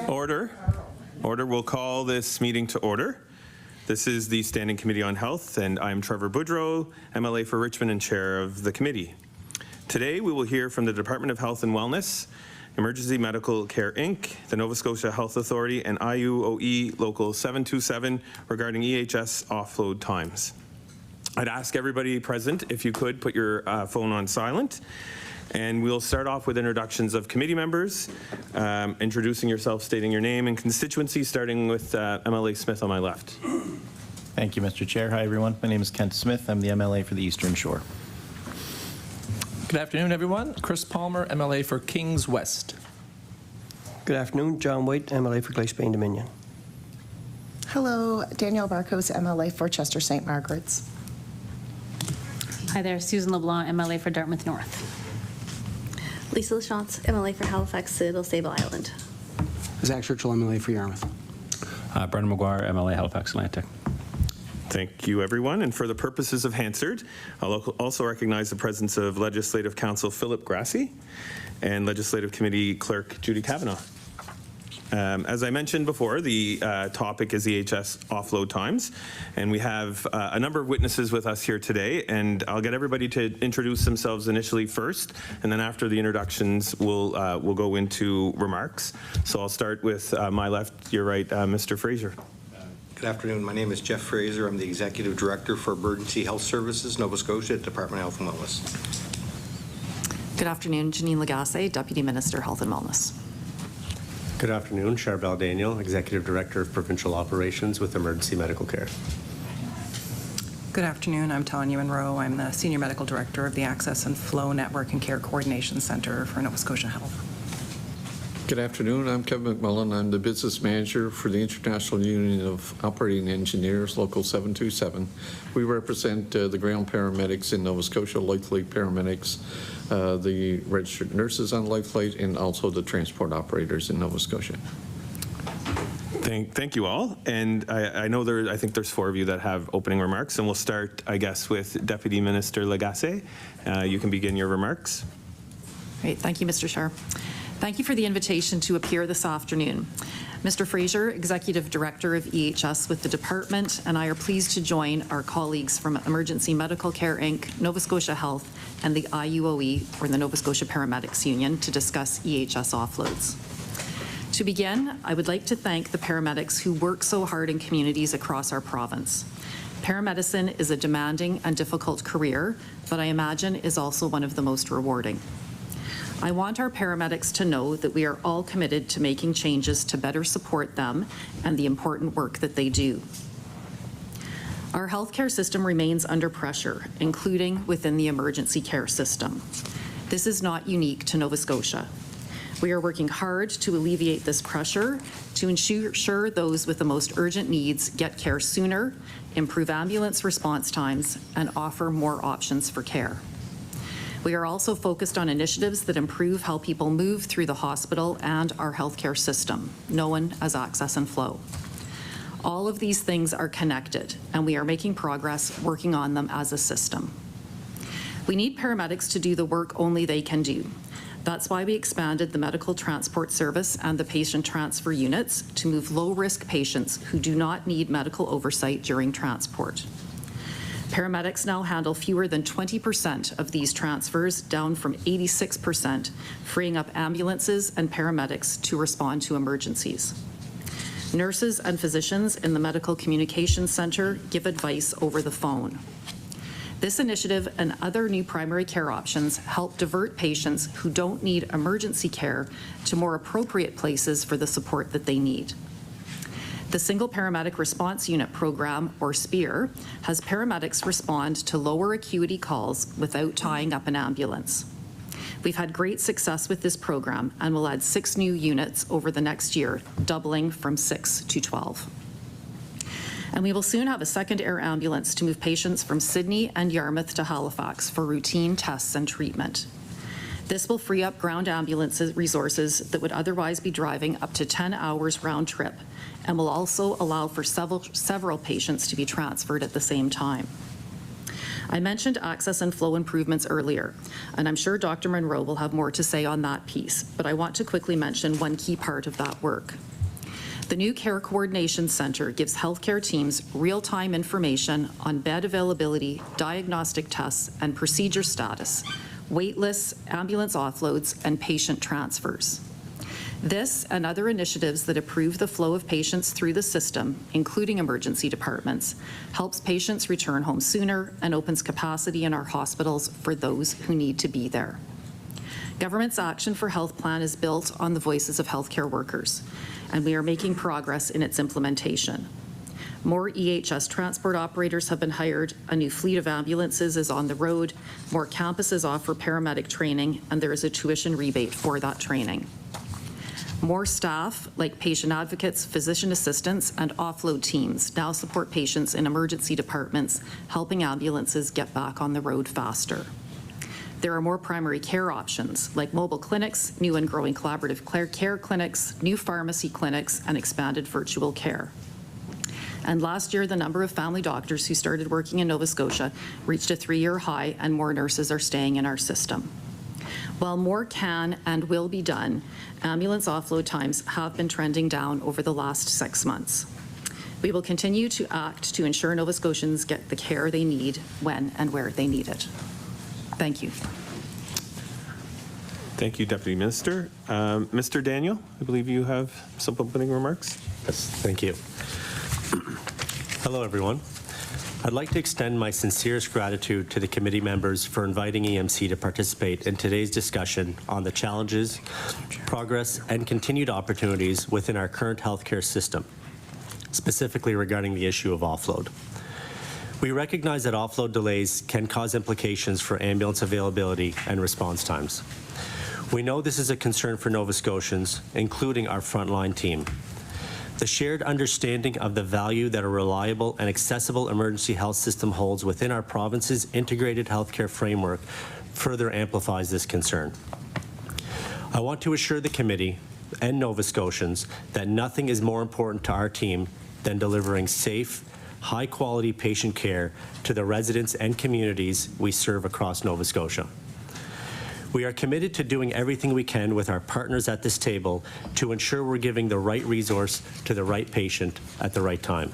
Order. Order. We'll call this meeting to order. This is the Standing Committee on Health, and I'm Trevor Boudreau, MLA for Richmond and Chair of the committee. Today, we will hear from the Department of Health and Wellness, Emergency Medical Care Inc., the Nova Scotia Health Authority, and IUOE Local 727 regarding EHS offload times. I'd ask everybody present, if you could, put your phone on silent. And we'll start off with introductions of committee members, introducing yourself, stating your name and constituency, starting with MLA Smith on my left. Thank you, Mr. Chair. Hi, everyone. My name is Kent Smith. I'm the MLA for the Eastern Shore. Good afternoon, everyone. Chris Palmer, MLA for Kings West. Good afternoon. John White, MLA for Glace Bay Dominion. Hello, Danielle Barcos, MLA for Chester St. Margaret's. Hi there, Susan LeBlanc, MLA for Dartmouth North. Lisa Lachance, MLA for Halifax, Citadel, Sable Island. Zach Churchill, MLA for Yarmouth. Brendan McGuire, MLA Halifax Atlantic. Thank you, everyone. And for the purposes of Hansard, I'll also recognize the presence of Legislative Counsel Philip Grassi and Legislative Committee Clerk Judy Kavanagh. As I mentioned before, the topic is EHS offload times, and we have a number of witnesses with us here today, and I'll get everybody to introduce themselves initially first, and then after the introductions, we'll go into remarks. So I'll start with my left, your right, Mr. Fraser. Good afternoon. My name is Jeff Fraser. I'm the Executive Director for Emergency Health Services, Nova Scotia, Department of Health and Wellness. Good afternoon. Jeannine Lagassé, Deputy Minister, Health and Wellness. Good afternoon, Charbel Daniel, Executive Director of Provincial Operations with Emergency Medical Care. Good afternoon, I'm Tanya Munroe. I'm the Senior Medical Director of the Access and Flow Network and Care Coordination Center for Nova Scotia Health. Good afternoon, I'm Kevin MacMullin. I'm the Business Manager for the International Union of Operating Engineers, Local 727. We represent the ground paramedics in Nova Scotia, Lifelight paramedics, the registered nurses on Lifelight, and also the transport operators in Nova Scotia. Thank you all. And I know I think there's 4 of you that have opening remarks, and we'll start, I guess, with Deputy Minister Lagassé. You can begin your remarks. Great, thank you, Mr. Chair. Thank you for the invitation to appear this afternoon. Mr. Fraser, Executive Director of EHS with the department, and I are pleased to join our colleagues from Emergency Medical Care Inc., Nova Scotia Health, and the IUOE, or the Nova Scotia Paramedics Union, to discuss EHS offloads. To begin, I would like to thank the paramedics who work so hard in communities across our province. Paramedicine is a demanding and difficult career, but I imagine is also one of the most rewarding. I want our paramedics to know that we are all committed to making changes to better support them and the important work that they do. Our healthcare system remains under pressure, including within the emergency care system. This is not unique to Nova Scotia. We are working hard to alleviate this pressure to ensure those with the most urgent needs get care sooner, improve ambulance response times, and offer more options for care. We are also focused on initiatives that improve how people move through the hospital and our healthcare system, known as Access and Flow. All of these things are connected, and we are making progress working on them as a system. We need paramedics to do the work only they can do. That's why we expanded the medical transport service and the patient transfer units to move low-risk patients who do not need medical oversight during transport. Paramedics now handle fewer than 20% of these transfers, down from 86%, freeing up ambulances and paramedics to respond to emergencies. Nurses and physicians in the Medical Communications Centre give advice over the phone. This initiative and other new primary care options help divert patients who don't need emergency care to more appropriate places for the support that they need. The Single Paramedic Response Unit program, or SPEAR, has paramedics respond to lower acuity calls without tying up an ambulance. We've had great success with this program and will add 6 new units over the next year, doubling from 6 to 12. And we will soon have a second air ambulance to move patients from Sydney and Yarmouth to Halifax for routine tests and treatment. This will free up ground ambulance resources that would otherwise be driving up to 10 hours round trip, and will also allow for several patients to be transferred at the same time. I mentioned access and flow improvements earlier, and I'm sure Dr. Munroe will have more to say on that piece, but I want to quickly mention one key part of that work. The new Care Coordination Center gives healthcare teams real-time information on bed availability, diagnostic tests, and procedure status, wait lists, ambulance offloads, and patient transfers. This and other initiatives that improve the flow of patients through the system, including emergency departments, helps patients return home sooner and opens capacity in our hospitals for those who need to be there. Government's Action for Health Plan is built on the voices of healthcare workers, and we are making progress in its implementation. More EHS transport operators have been hired, a new fleet of ambulances is on the road, more campuses offer paramedic training, and there is a tuition rebate for that training. More staff, like patient advocates, physician assistants, and offload teams, now support patients in emergency departments, helping ambulances get back on the road faster. There are more primary care options, like mobile clinics, new and growing collaborative care clinics, new pharmacy clinics, and expanded virtual care. And last year, the number of family doctors who started working in Nova Scotia reached a 3-year high, and more nurses are staying in our system. While more can and will be done, ambulance offload times have been trending down over the last 6 months. We will continue to act to ensure Nova Scotians get the care they need when and where they need it. Thank you. Thank you, Deputy Minister. Mr. Daniel, I believe you have some opening remarks. Yes, thank you. Hello, everyone. I'd like to extend my sincerest gratitude to the committee members for inviting EMC to participate in today's discussion on the challenges, progress, and continued opportunities within our current healthcare system, specifically regarding the issue of offload. We recognize that offload delays can cause implications for ambulance availability and response times. We know this is a concern for Nova Scotians, including our frontline team. The shared understanding of the value that a reliable and accessible emergency health system holds within our province's integrated healthcare framework further amplifies this concern. I want to assure the committee and Nova Scotians that nothing is more important to our team than delivering safe, high-quality patient care to the residents and communities we serve across Nova Scotia. We are committed to doing everything we can with our partners at this table to ensure we're giving the right resource to the right patient at the right time.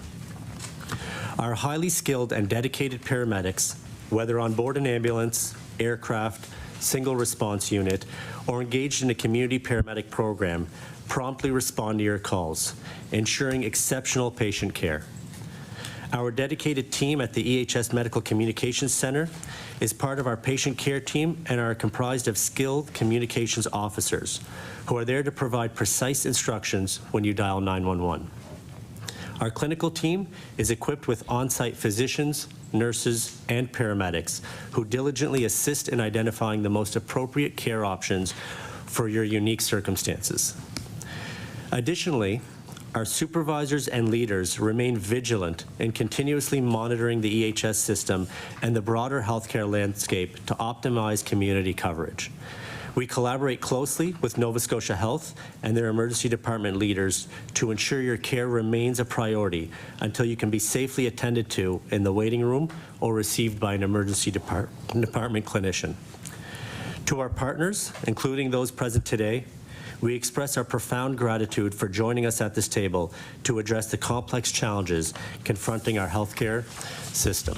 Our highly skilled and dedicated paramedics, whether on board an ambulance, aircraft, single response unit, or engaged in a community paramedic program, promptly respond to your calls, ensuring exceptional patient care. Our dedicated team at the EHS Medical Communications Center is part of our patient care team and are comprised of skilled communications officers who are there to provide precise instructions when you dial 911. Our clinical team is equipped with on-site physicians, nurses, and paramedics who diligently assist in identifying the most appropriate care options for your unique circumstances. Additionally, our supervisors and leaders remain vigilant in continuously monitoring the EHS system and the broader healthcare landscape to optimize community coverage. We collaborate closely with Nova Scotia Health and their emergency department leaders to ensure your care remains a priority until you can be safely attended to in the waiting room or received by an emergency department clinician. To our partners, including those present today, we express our profound gratitude for joining us at this table to address the complex challenges confronting our healthcare system.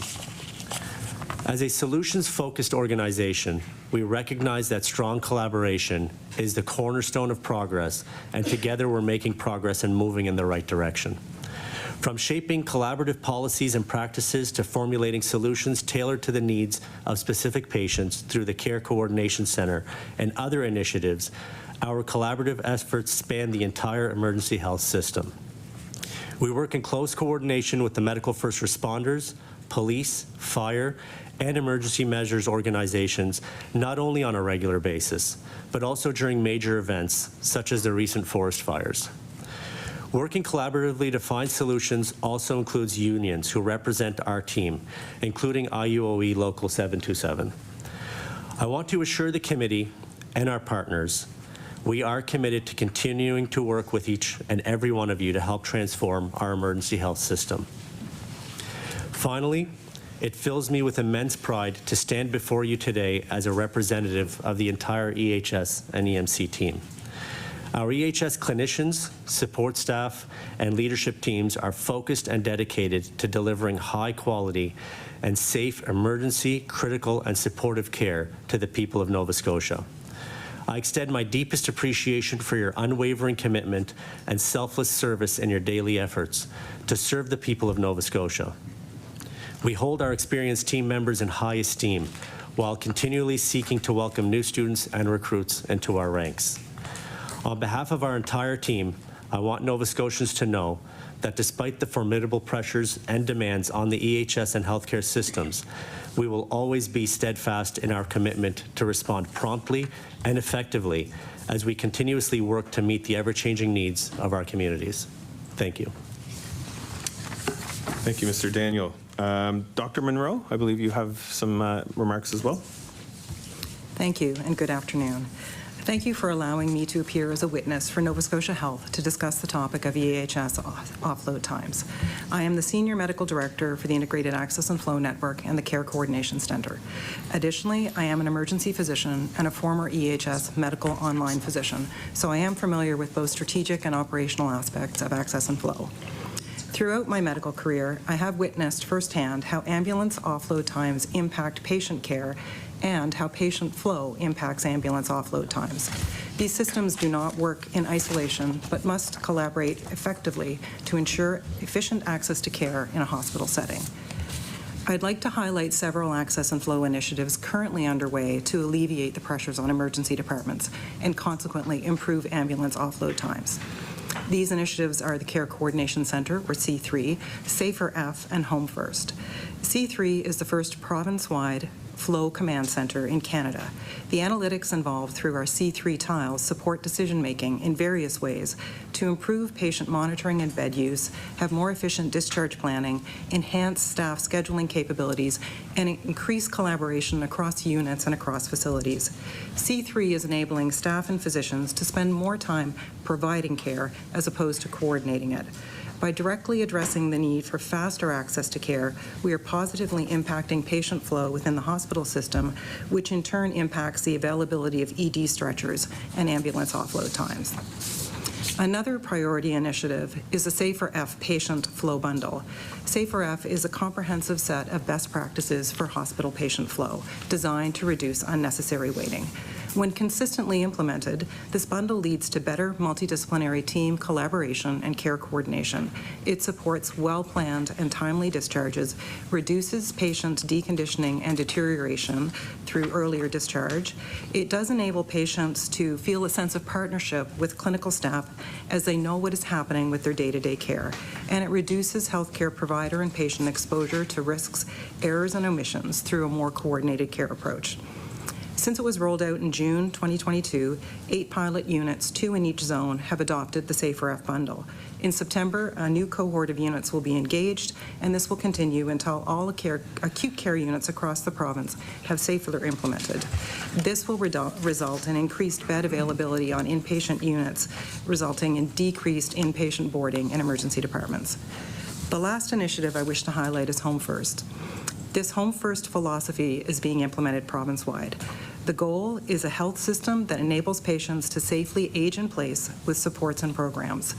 As a solutions-focused organization, we recognize that strong collaboration is the cornerstone of progress, and together we're making progress and moving in the right direction. From shaping collaborative policies and practices to formulating solutions tailored to the needs of specific patients through the Care Coordination Center and other initiatives, our collaborative efforts span the entire emergency health system. We work in close coordination with the medical first responders, police, fire, and emergency measures organizations, not only on a regular basis, but also during major events, such as the recent forest fires. Working collaboratively to find solutions also includes unions who represent our team, including IUOE Local 727. I want to assure the committee and our partners we are committed to continuing to work with each and every one of you to help transform our emergency health system. Finally, it fills me with immense pride to stand before you today as a representative of the entire EHS and EMC team. Our EHS clinicians, support staff, and leadership teams are focused and dedicated to delivering high-quality and safe emergency, critical, and supportive care to the people of Nova Scotia. I extend my deepest appreciation for your unwavering commitment and selfless service in your daily efforts to serve the people of Nova Scotia. We hold our experienced team members in high esteem while continually seeking to welcome new students and recruits into our ranks. On behalf of our entire team, I want Nova Scotians to know that despite the formidable pressures and demands on the EHS and healthcare systems, we will always be steadfast in our commitment to respond promptly and effectively as we continuously work to meet the ever-changing needs of our communities. Thank you. Thank you, Mr. Daniel. Dr. Munroe, I believe you have some remarks as well. Thank you, and good afternoon. Thank you for allowing me to appear as a witness for Nova Scotia Health to discuss the topic of EHS offload times. I am the Senior Medical Director for the Integrated Access and Flow Network and the Care Coordination Center. Additionally, I am an emergency physician and a former EHS medical online physician, so I am familiar with both strategic and operational aspects of access and flow. Throughout my medical career, I have witnessed firsthand how ambulance offload times impact patient care and how patient flow impacts ambulance offload times. These systems do not work in isolation, but must collaborate effectively to ensure efficient access to care in a hospital setting. I'd like to highlight several access and flow initiatives currently underway to alleviate the pressures on emergency departments and consequently improve ambulance offload times. These initiatives are the Care Coordination Center, or C3, Safer F, and Home First. C3 is the first province-wide flow command center in Canada. The analytics involved through our C3 tiles support decision-making in various ways to improve patient monitoring and bed use, have more efficient discharge planning, enhance staff scheduling capabilities, and increase collaboration across units and across facilities. C3 is enabling staff and physicians to spend more time providing care as opposed to coordinating it. By directly addressing the need for faster access to care, we are positively impacting patient flow within the hospital system, which in turn impacts the availability of ED stretchers and ambulance offload times. Another priority initiative is the Safer F Patient Flow Bundle. Safer F is a comprehensive set of best practices for hospital patient flow, designed to reduce unnecessary waiting. When consistently implemented, this bundle leads to better multidisciplinary team collaboration and care coordination. It supports well-planned and timely discharges, reduces patient deconditioning and deterioration through earlier discharge. It does enable patients to feel a sense of partnership with clinical staff as they know what is happening with their day-to-day care. And it reduces healthcare provider and patient exposure to risks, errors, and omissions through a more coordinated care approach. Since it was rolled out in June 2022, 8 pilot units, 2 in each zone, have adopted the Safer F bundle. In September, a new cohort of units will be engaged, and this will continue until all acute care units across the province have Safer implemented. This will result in increased bed availability on inpatient units, resulting in decreased inpatient boarding in emergency departments. The last initiative I wish to highlight is Home First. This Home First philosophy is being implemented province-wide. The goal is a health system that enables patients to safely age in place with supports and programs.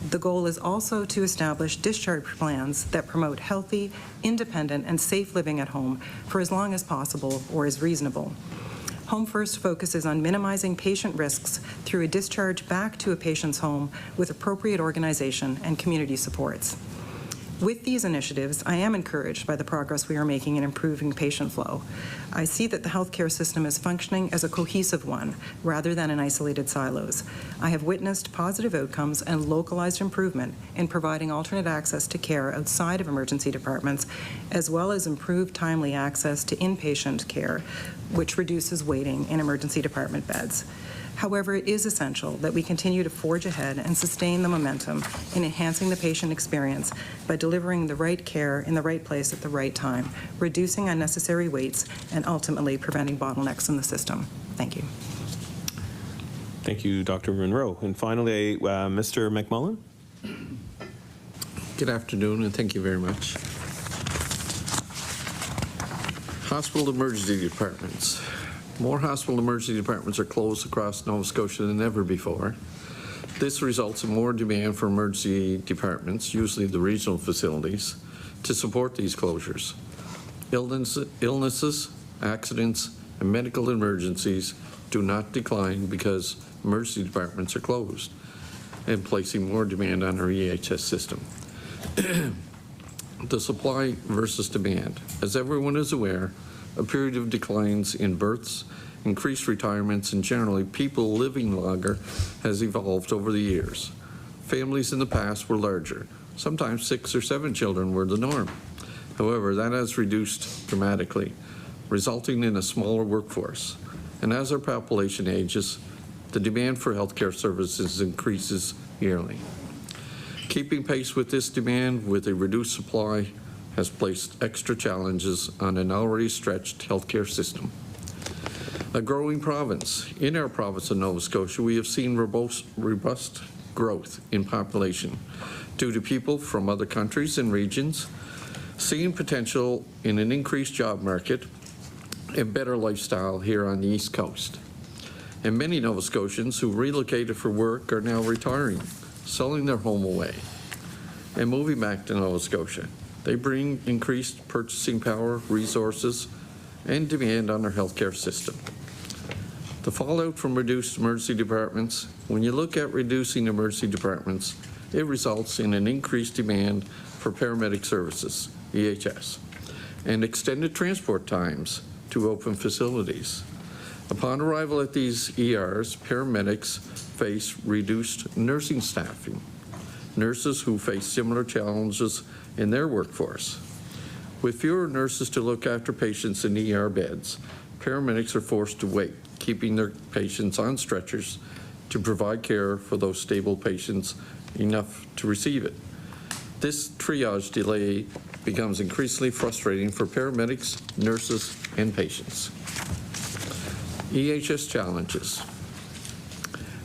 The goal is also to establish discharge plans that promote healthy, independent, and safe living at home for as long as possible or as reasonable. Home First focuses on minimizing patient risks through a discharge back to a patient's home with appropriate organization and community supports. With these initiatives, I am encouraged by the progress we are making in improving patient flow. I see that the healthcare system is functioning as a cohesive one rather than in isolated silos. I have witnessed positive outcomes and localized improvement in providing alternate access to care outside of emergency departments, as well as improved timely access to inpatient care, which reduces waiting in emergency department beds. However, it is essential that we continue to forge ahead and sustain the momentum in enhancing the patient experience by delivering the right care in the right place at the right time, reducing unnecessary waits, and ultimately preventing bottlenecks in the system. Thank you. Thank you, Dr. Munroe. And finally, Mr. MacMullin. Good afternoon, and thank you very much. Hospital emergency departments. More hospital emergency departments are closed across Nova Scotia than ever before. This results in more demand for emergency departments, usually the regional facilities, to support these closures. Illnesses, accidents, and medical emergencies do not decline because emergency departments are closed and placing more demand on our EHS system. The supply versus demand. As everyone is aware, a period of declines in births, increased retirements, and generally people living longer has evolved over the years. Families in the past were larger. Sometimes 6 or 7 children were the norm. However, that has reduced dramatically, resulting in a smaller workforce. And as our population ages, the demand for healthcare services increases yearly. Keeping pace with this demand with a reduced supply has placed extra challenges on an already stretched healthcare system. A growing province. In our province of Nova Scotia, we have seen robust growth in population due to people from other countries and regions seeing potential in an increased job market and better lifestyle here on the East Coast. And many Nova Scotians who relocated for work are now retiring, selling their home away, and moving back to Nova Scotia. They bring increased purchasing power, resources, and demand on our healthcare system. The fallout from reduced emergency departments. When you look at reducing emergency departments, it results in an increased demand for paramedic services, EHS, and extended transport times to open facilities. Upon arrival at these ERs, paramedics face reduced nursing staffing, nurses who face similar challenges in their workforce. With fewer nurses to look after patients in ER beds, paramedics are forced to wait, keeping their patients on stretchers to provide care for those stable patients enough to receive it. This triage delay becomes increasingly frustrating for paramedics, nurses, and patients. EHS challenges.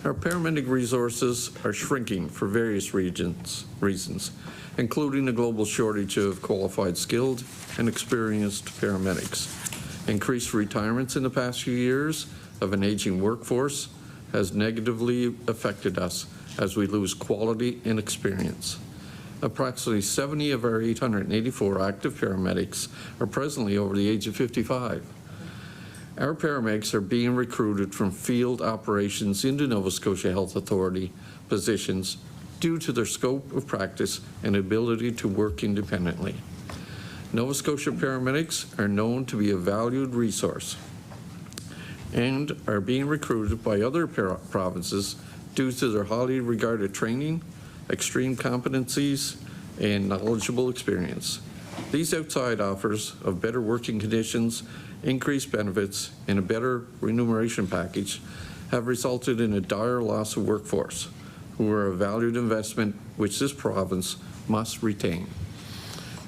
Our paramedic resources are shrinking for various reasons, including the global shortage of qualified, skilled, and experienced paramedics. Increased retirements in the past few years of an aging workforce has negatively affected us as we lose quality and experience. Approximately 70 of our 884 active paramedics are presently over the age of 55. Our paramedics are being recruited from field operations into Nova Scotia Health Authority positions due to their scope of practice and ability to work independently. Nova Scotia paramedics are known to be a valued resource and are being recruited by other provinces due to their highly regarded training, extreme competencies, and knowledgeable experience. These outside offers of better working conditions, increased benefits, and a better remuneration package have resulted in a dire loss of workforce, who are a valued investment which this province must retain.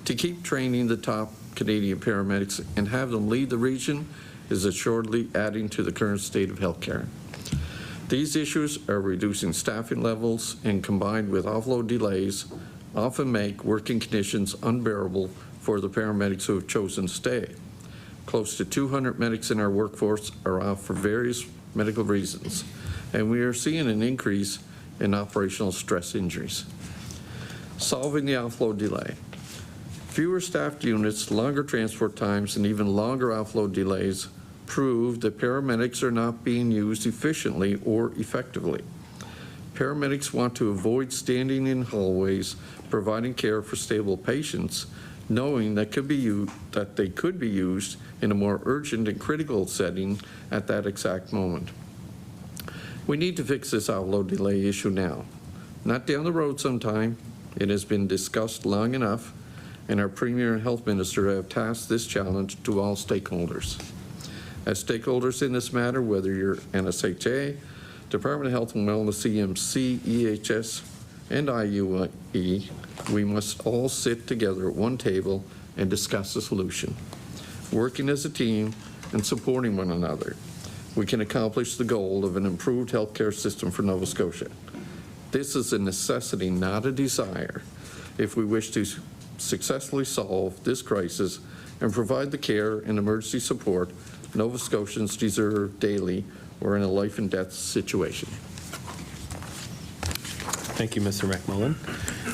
To keep training the top Canadian paramedics and have them lead the region is assuredly adding to the current state of healthcare. These issues are reducing staffing levels and combined with offload delays often make working conditions unbearable for the paramedics who have chosen to stay. Close to 200 medics in our workforce are off for various medical reasons, and we are seeing an increase in operational stress injuries. Solving the offload delay. Fewer staffed units, longer transport times, and even longer offload delays prove that paramedics are not being used efficiently or effectively. Paramedics want to avoid standing in hallways providing care for stable patients, knowing that they could be used in a more urgent and critical setting at that exact moment. We need to fix this offload delay issue now, not down the road sometime. It has been discussed long enough, and our Premier and Health Minister have tasked this challenge to all stakeholders. As stakeholders in this matter, whether you're NSHA, Department of Health and Wellness, CMC, EHS, and IUE, we must all sit together at one table and discuss a solution. Working as a team and supporting one another, we can accomplish the goal of an improved healthcare system for Nova Scotia. This is a necessity, not a desire, if we wish to successfully solve this crisis and provide the care and emergency support Nova Scotians deserve daily or in a life and death situation. Thank you, Mr. MacMullin.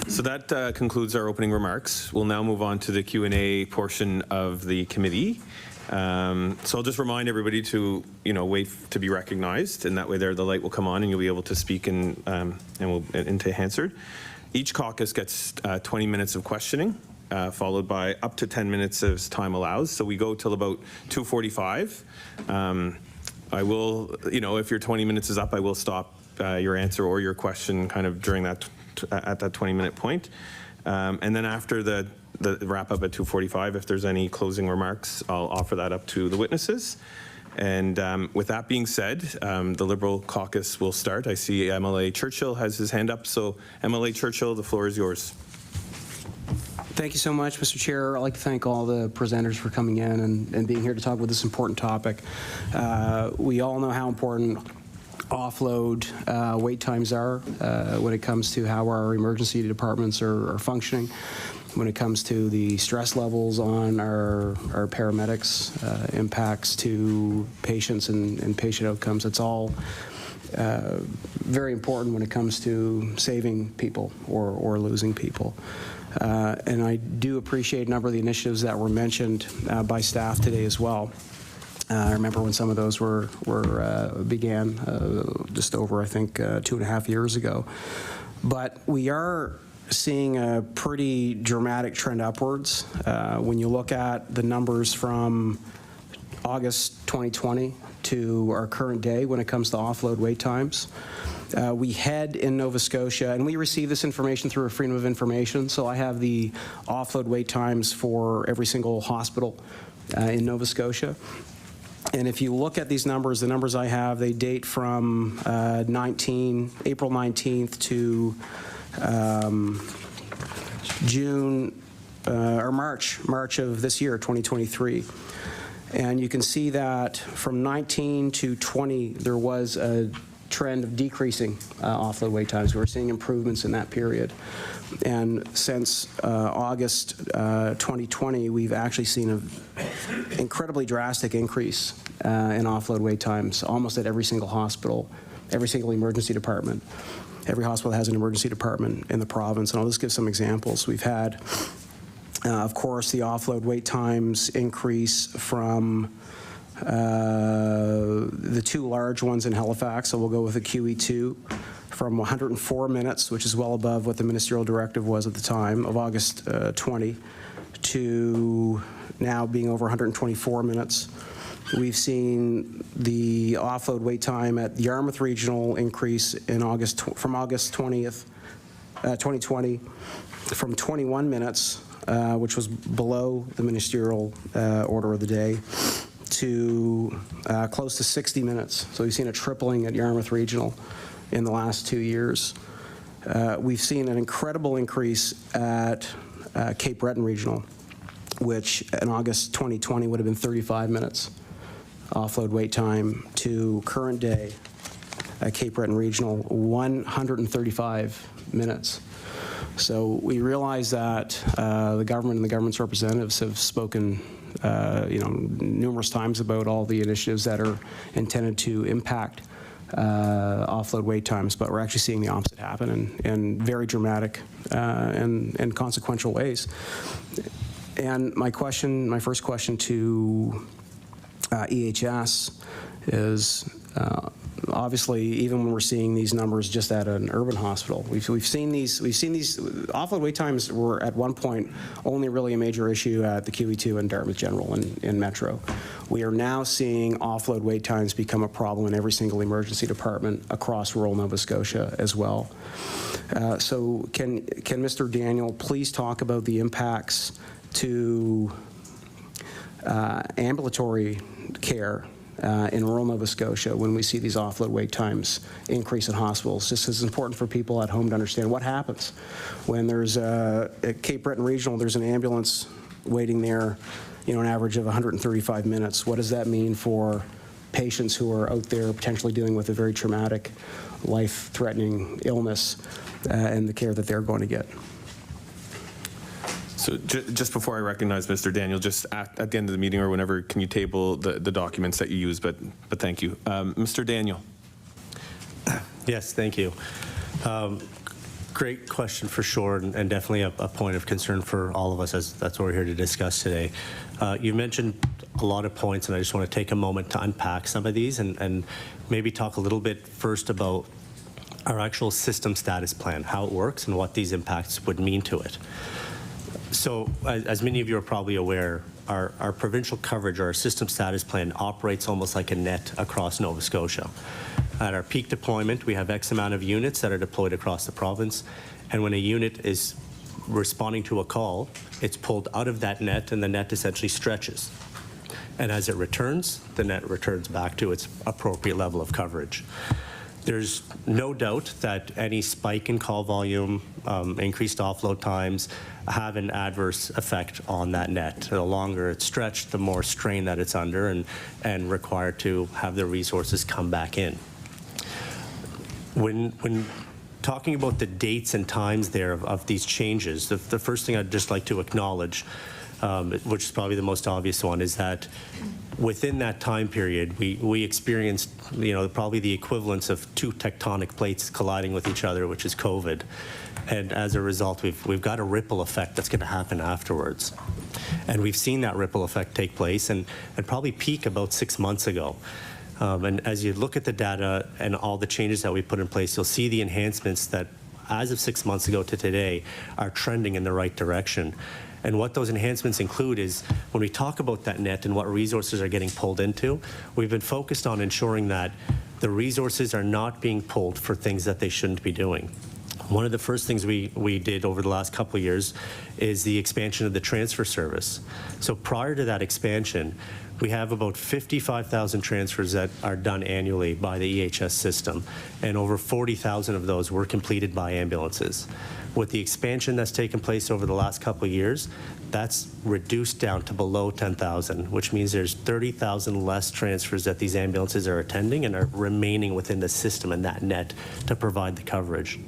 So that concludes our opening remarks. We'll now move on to the Q&A portion of the committee. So I'll just remind everybody to, wait to be recognized, and that way the light will come on and you'll be able to speak and to answer. Each caucus gets 20 minutes of questioning, followed by up to 10 minutes as time allows. So we go till about 2:45. I will, if your 20 minutes is up, I will stop your answer or your question kind of during that, at that 20-minute point. And then after the wrap up at 2:45, if there's any closing remarks, I'll offer that up to the witnesses. And with that being said, the Liberal caucus will start. I see MLA Churchill has his hand up. So MLA Churchill, the floor is yours. Thank you so much, Mr. Chair. I'd like to thank all the presenters for coming in and being here to talk about this important topic. We all know how important offload wait times are when it comes to how our emergency departments are functioning, when it comes to the stress levels on our paramedics, impacts to patients and patient outcomes. It's all very important when it comes to saving people or losing people. And I do appreciate a number of the initiatives that were mentioned by staff today as well. I remember when some of those began just over, I think, 2.5 years ago. But we are seeing a pretty dramatic trend upwards. When you look at the numbers from August 2020 to our current day when it comes to offload wait times, we had in Nova Scotia, and we receive this information through a Freedom of Information, so I have the offload wait times for every single hospital in Nova Scotia. And if you look at these numbers, the numbers I have, they date from April 19th to March of this year, 2023. And you can see that from 19 to 20, there was a trend of decreasing offload wait times. We're seeing improvements in that period. And since August 2020, we've actually seen an incredibly drastic increase in offload wait times, almost at every single hospital, every single emergency department. Every hospital has an emergency department in the province, and I'll just give some examples. We've had, of course, the offload wait times increase from the two large ones in Halifax, so we'll go with the QE2, from 104 minutes, which is well above what the ministerial directive was at the time of August 20, to now being over 124 minutes. We've seen the offload wait time at the Yarmouth Regional increase in from August 20th, 2020, from 21 minutes, which was below the ministerial order of the day, to close to 60 minutes. So we've seen a tripling at Yarmouth Regional in the last 2 years. We've seen an incredible increase at Cape Breton Regional, which in August 2020 would have been 35 minutes offload wait time, to current day at Cape Breton Regional, 135 minutes. So we realize that the government and the government's representatives have spoken numerous times about all the initiatives that are intended to impact offload wait times, but we're actually seeing the opposite happen in very dramatic and consequential ways. And my first question to EHS is, obviously, even when we're seeing these numbers just at an urban hospital, we've seen these offload wait times were at one point only really a major issue at the QE2 and Dartmouth General in Metro. We are now seeing offload wait times become a problem in every single emergency department across rural Nova Scotia as well. So can Mr. Daniel please talk about the impacts to ambulatory care in rural Nova Scotia when we see these offload wait times increase in hospitals? Just as important for people at home to understand what happens when there's at Cape Breton Regional, there's an ambulance waiting there, an average of 135 minutes. What does that mean for patients who are out there potentially dealing with a very traumatic, life-threatening illness and the care that they're going to get? So just before I recognize Mr. Daniel, just at the end of the meeting or whenever, can you table the documents that you use? But thank you. Mr. Daniel. Yes, thank you. Great question for sure, and definitely a point of concern for all of us, as that's what we're here to discuss today. You mentioned a lot of points, and I just want to take a moment to unpack some of these and maybe talk a little bit first about our actual system status plan, how it works, and what these impacts would mean to it. So, as many of you are probably aware, our provincial coverage, or our system status plan, operates almost like a net across Nova Scotia. At our peak deployment, we have X amount of units that are deployed across the province, and when a unit is responding to a call, it's pulled out of that net, and the net essentially stretches. And as it returns, the net returns back to its appropriate level of coverage. There's no doubt that any spike in call volume, increased offload times, have an adverse effect on that net. The longer it's stretched, the more strain that it's under and required to have the resources come back in. When talking about the dates and times there of these changes, the first thing I'd just like to acknowledge, which is probably the most obvious one, is that within that time period, we experienced, probably the equivalence of two tectonic plates colliding with each other, which is COVID. And as a result, we've got a ripple effect that's going to happen afterwards. And we've seen that ripple effect take place and probably peak about 6 months ago. And as you look at the data and all the changes that we put in place, you'll see the enhancements that, as of 6 months ago to today, are trending in the right direction. And what those enhancements include is, when we talk about that net and what resources are getting pulled into, we've been focused on ensuring that the resources are not being pulled for things that they shouldn't be doing. One of the first things we did over the last couple of years is the expansion of the transfer service. So prior to that expansion, we have about 55,000 transfers that are done annually by the EHS system, and over 40,000 of those were completed by ambulances. With the expansion that's taken place over the last couple of years, that's reduced down to below 10,000, which means there's 30,000 less transfers that these ambulances are attending and are remaining within the system and that net to provide the coverage.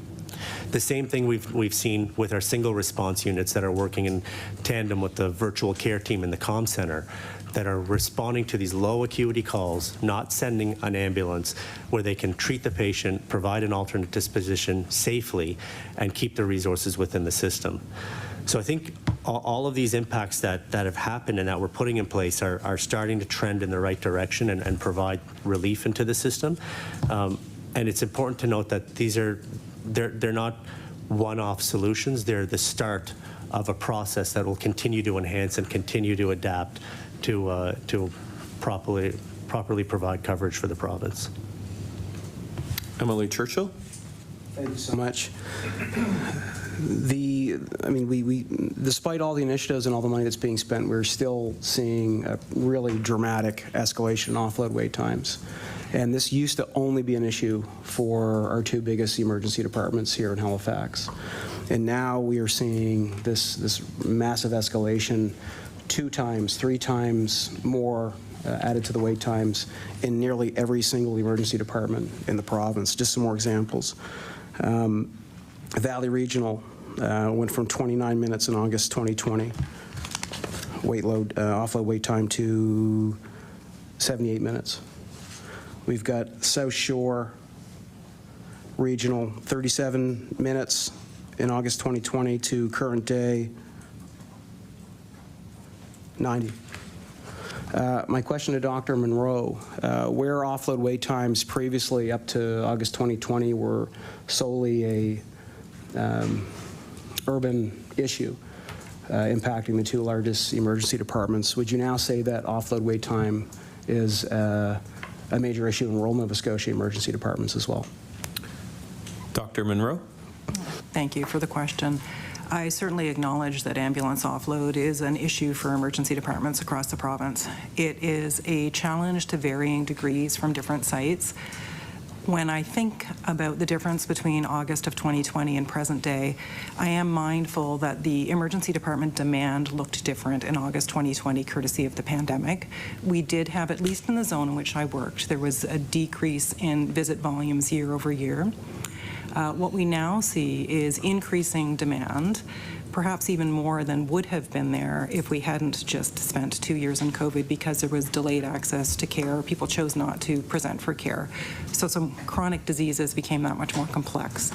The same thing we've seen with our single response units that are working in tandem with the virtual care team in the comm center, that are responding to these low acuity calls, not sending an ambulance, where they can treat the patient, provide an alternate disposition safely, and keep the resources within the system. So I think all of these impacts that have happened and that we're putting in place are starting to trend in the right direction and provide relief into the system. And it's important to note that they're not one-off solutions. They're the start of a process that will continue to enhance and continue to adapt to properly provide coverage for the province. Emily Churchill. Thank you so much. We despite all the initiatives and all the money that's being spent, we're still seeing a really dramatic escalation in offload wait times. And this used to only be an issue for our two biggest emergency departments here in Halifax. And now we are seeing this massive escalation, 2 times, 3 times more added to the wait times in nearly every single emergency department in the province. Just some more examples. Valley Regional went from 29 minutes in August 2020 offload wait time to 78 minutes. We've got South Shore Regional, 37 minutes in August 2020 to current day 90. My question to Dr. Munroe, where offload wait times previously up to August 2020 were solely a urban issue impacting the 2 largest emergency departments, would you now say that offload wait time is a major issue in rural Nova Scotia emergency departments as well? Dr. Munroe. Thank you for the question. I certainly acknowledge that ambulance offload is an issue for emergency departments across the province. It is a challenge to varying degrees from different sites. When I think about the difference between August of 2020 and present day, I am mindful that the emergency department demand looked different in August 2020 courtesy of the pandemic. We did have, at least in the zone in which I worked, there was a decrease in visit volumes year over year. What we now see is increasing demand perhaps even more than would have been there if we hadn't just spent 2 years in COVID because there was delayed access to care. People chose not to present for care. So some chronic diseases became that much more complex.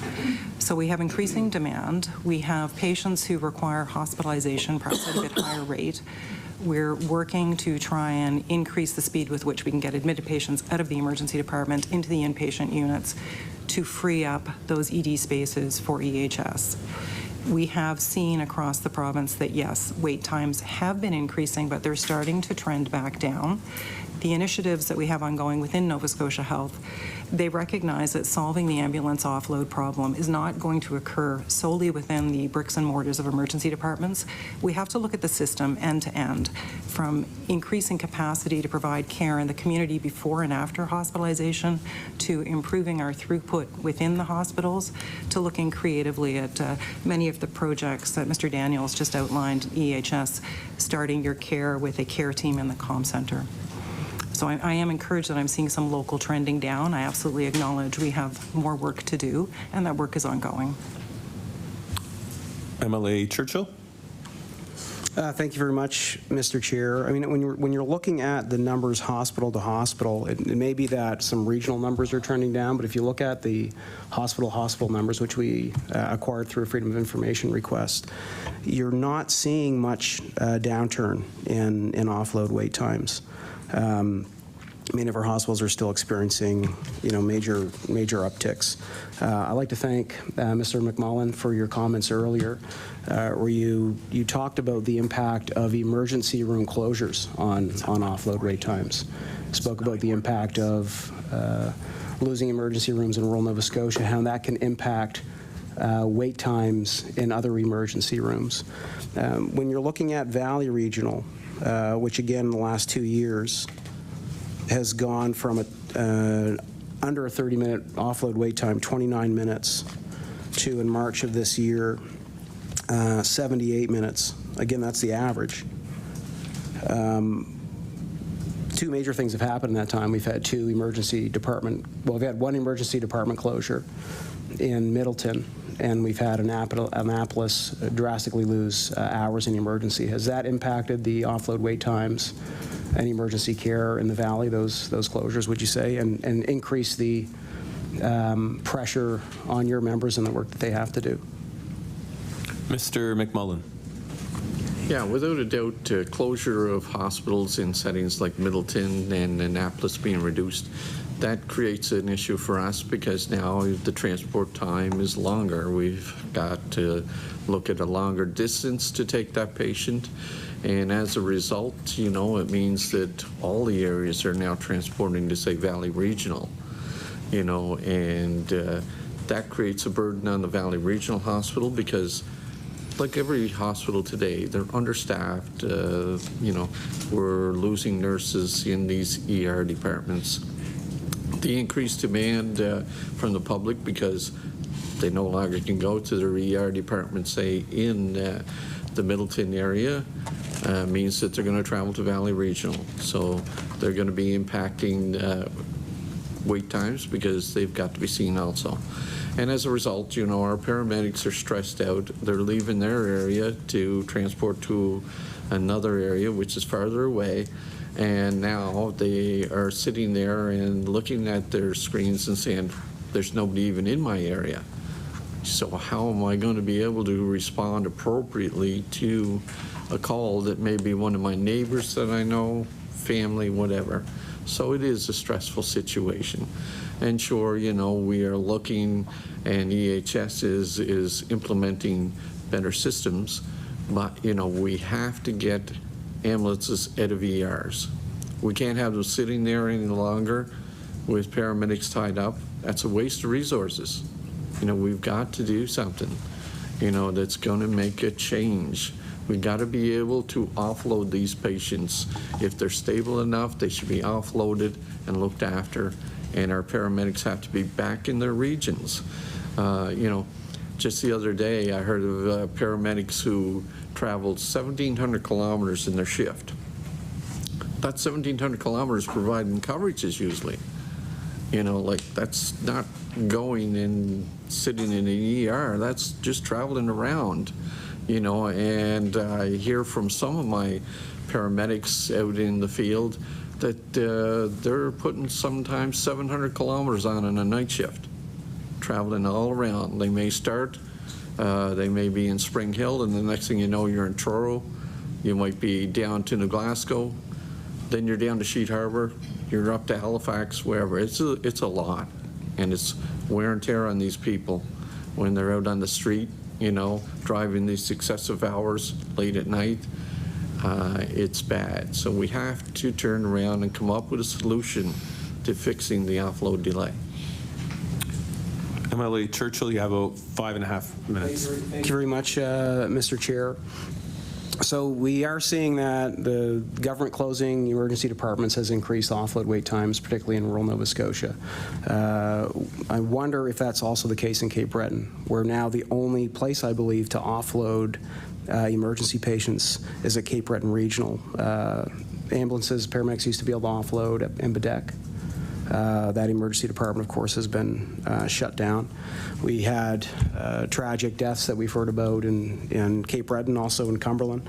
So we have increasing demand. We have patients who require hospitalization, perhaps at a bit higher rate. We're working to try and increase the speed with which we can get admitted patients out of the emergency department into the inpatient units to free up those ED spaces for EHS. We have seen across the province that, yes, wait times have been increasing, but they're starting to trend back down. The initiatives that we have ongoing within Nova Scotia Health, they recognize that solving the ambulance offload problem is not going to occur solely within the bricks and mortars of emergency departments. We have to look at the system end to end, from increasing capacity to provide care in the community before and after hospitalization, to improving our throughput within the hospitals, to looking creatively at many of the projects that Mr. Daniels just outlined, EHS, starting your care with a care team in the comm center. So I am encouraged that I'm seeing some local trending down. I absolutely acknowledge we have more work to do, and that work is ongoing. MLA Churchill. Thank you very much, Mr. Chair. I mean, when you're looking at the numbers hospital to hospital, it may be that some regional numbers are trending down, but if you look at the hospital numbers, which we acquired through a Freedom of Information request, you're not seeing much downturn in offload wait times. Many of our hospitals are still experiencing, major upticks. I'd like to thank Mr. MacMullin for your comments earlier, where you talked about the impact of emergency room closures on offload wait times. Spoke about the impact of losing emergency rooms in rural Nova Scotia, how that can impact wait times in other emergency rooms. When you're looking at Valley Regional, which again in the last 2 years has gone from under a 30-minute offload wait time, 29 minutes, to in March of this year, 78 minutes. Again, that's the average. Two major things have happened in that time. We've had we've had one emergency department closure in Middleton, and we've had Annapolis drastically lose hours in emergency. Has that impacted the offload wait times and emergency care in the Valley, those closures, would you say, and increase the pressure on your members and the work that they have to do? Mr. MacMullin. Yeah, without a doubt, closure of hospitals in settings like Middleton and Annapolis being reduced, that creates an issue for us because now the transport time is longer. We've got to look at a longer distance to take that patient, and as a result, it means that all the areas are now transporting to, say, Valley Regional, and that creates a burden on the Valley Regional Hospital because, like every hospital today, they're understaffed. We're losing nurses in these ER departments. The increased demand from the public because they no longer can go to their ER department, say, in the Middleton area, means that they're going to travel to Valley Regional. So they're going to be impacting wait times because they've got to be seen also. And as a result, our paramedics are stressed out. They're leaving their area to transport to another area, which is farther away. And now they are sitting there and looking at their screens and saying, there's nobody even in my area. So how am I going to be able to respond appropriately to a call that may be one of my neighbors that I know, family, whatever? So it is a stressful situation. And sure, we are looking, and EHS is implementing better systems, but, we have to get ambulances out of ERs. We can't have them sitting there any longer with paramedics tied up. That's a waste of resources. We've got to do something, that's going to make a change. We've got to be able to offload these patients. If they're stable enough, they should be offloaded and looked after, and our paramedics have to be back in their regions. Just the other day, I heard of paramedics who traveled 1,700 kilometers in their shift. That's 1,700 kilometers providing coverages usually. That's not going and sitting in an ER. That's just traveling around, you know, and I hear from some of my paramedics out in the field that they're putting sometimes 700 kilometers on in a night shift, traveling all around. They may start, they may be in Spring Hill, and the next thing you know, you're in Truro. You might be down to New Glasgow, then you're down to Sheet Harbor, you're up to Halifax, wherever. It's a lot, and it's wear and tear on these people when they're out on the street, you know, driving these excessive hours late at night. It's bad. So we have to turn around and come up with a solution to fixing the offload delay. MLA Churchill, you have about 5.5 minutes. Thank you very much, Mr. Chair. So we are seeing that the government closing emergency departments has increased offload wait times, particularly in rural Nova Scotia. I wonder if that's also the case in Cape Breton, where now the only place, I believe, to offload emergency patients is at Cape Breton Regional. Ambulances, paramedics used to be able to offload at Mbedek. That emergency department, of course, has been shut down. We had tragic deaths that we've heard about in Cape Breton, also in Cumberland.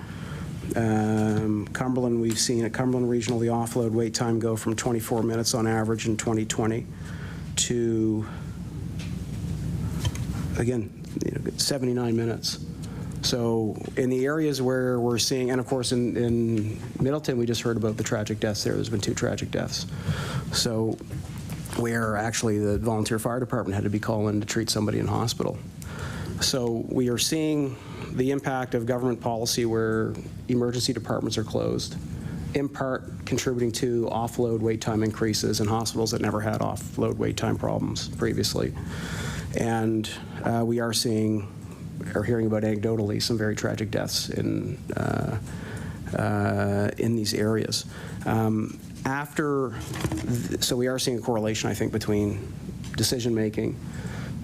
Cumberland, we've seen at Cumberland Regional the offload wait time go from 24 minutes on average in 2020 to, again, 79 minutes. So in the areas where we're seeing, and of course in Middleton, we just heard about the tragic deaths there. There's been 2 tragic deaths. So where actually the volunteer fire department had to be called in to treat somebody in hospital. So we are seeing the impact of government policy where emergency departments are closed, in part contributing to offload wait time increases in hospitals that never had offload wait time problems previously. And we are seeing or hearing about anecdotally some very tragic deaths in these areas. So we are seeing a correlation, I think, between decision-making,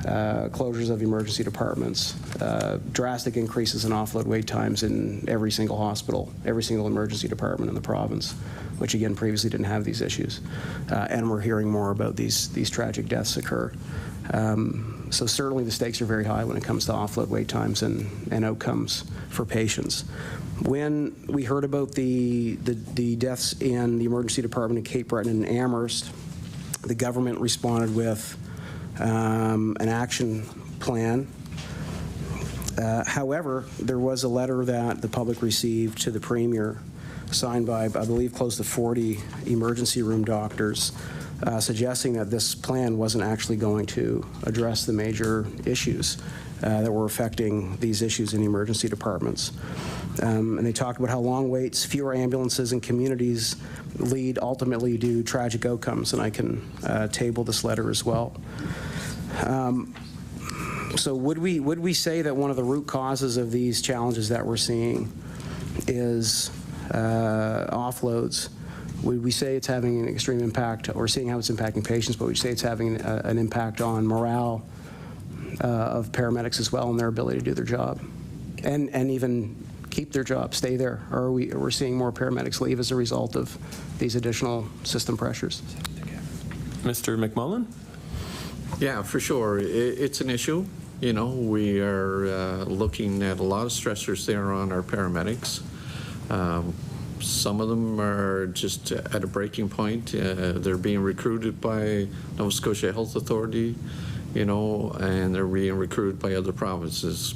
closures of emergency departments, drastic increases in offload wait times in every single hospital, every single emergency department in the province, which again previously didn't have these issues. And we're hearing more about these tragic deaths occur. So certainly the stakes are very high when it comes to offload wait times and outcomes for patients. When we heard about the deaths in the emergency department in Cape Breton and Amherst, the government responded with an action plan. However, there was a letter that the public received to the Premier, signed by, I believe, close to 40 emergency room doctors, suggesting that this plan wasn't actually going to address the major issues that were affecting these issues in emergency departments. And they talked about how long waits, fewer ambulances in communities lead ultimately to tragic outcomes, and I can table this letter as well. So would we say that one of the root causes of these challenges that we're seeing is offloads? Would we say it's having an extreme impact, or seeing how it's impacting patients, but would you say it's having an impact on morale of paramedics as well and their ability to do their job and even keep their job, stay there? Or are we seeing more paramedics leave as a result of these additional system pressures? Mr. MacMullin? Yeah, for sure. It's an issue. You know, we are looking at a lot of stressors there on our paramedics. Some of them are just at a breaking point. They're being recruited by Nova Scotia Health Authority, you know, and they're being recruited by other provinces.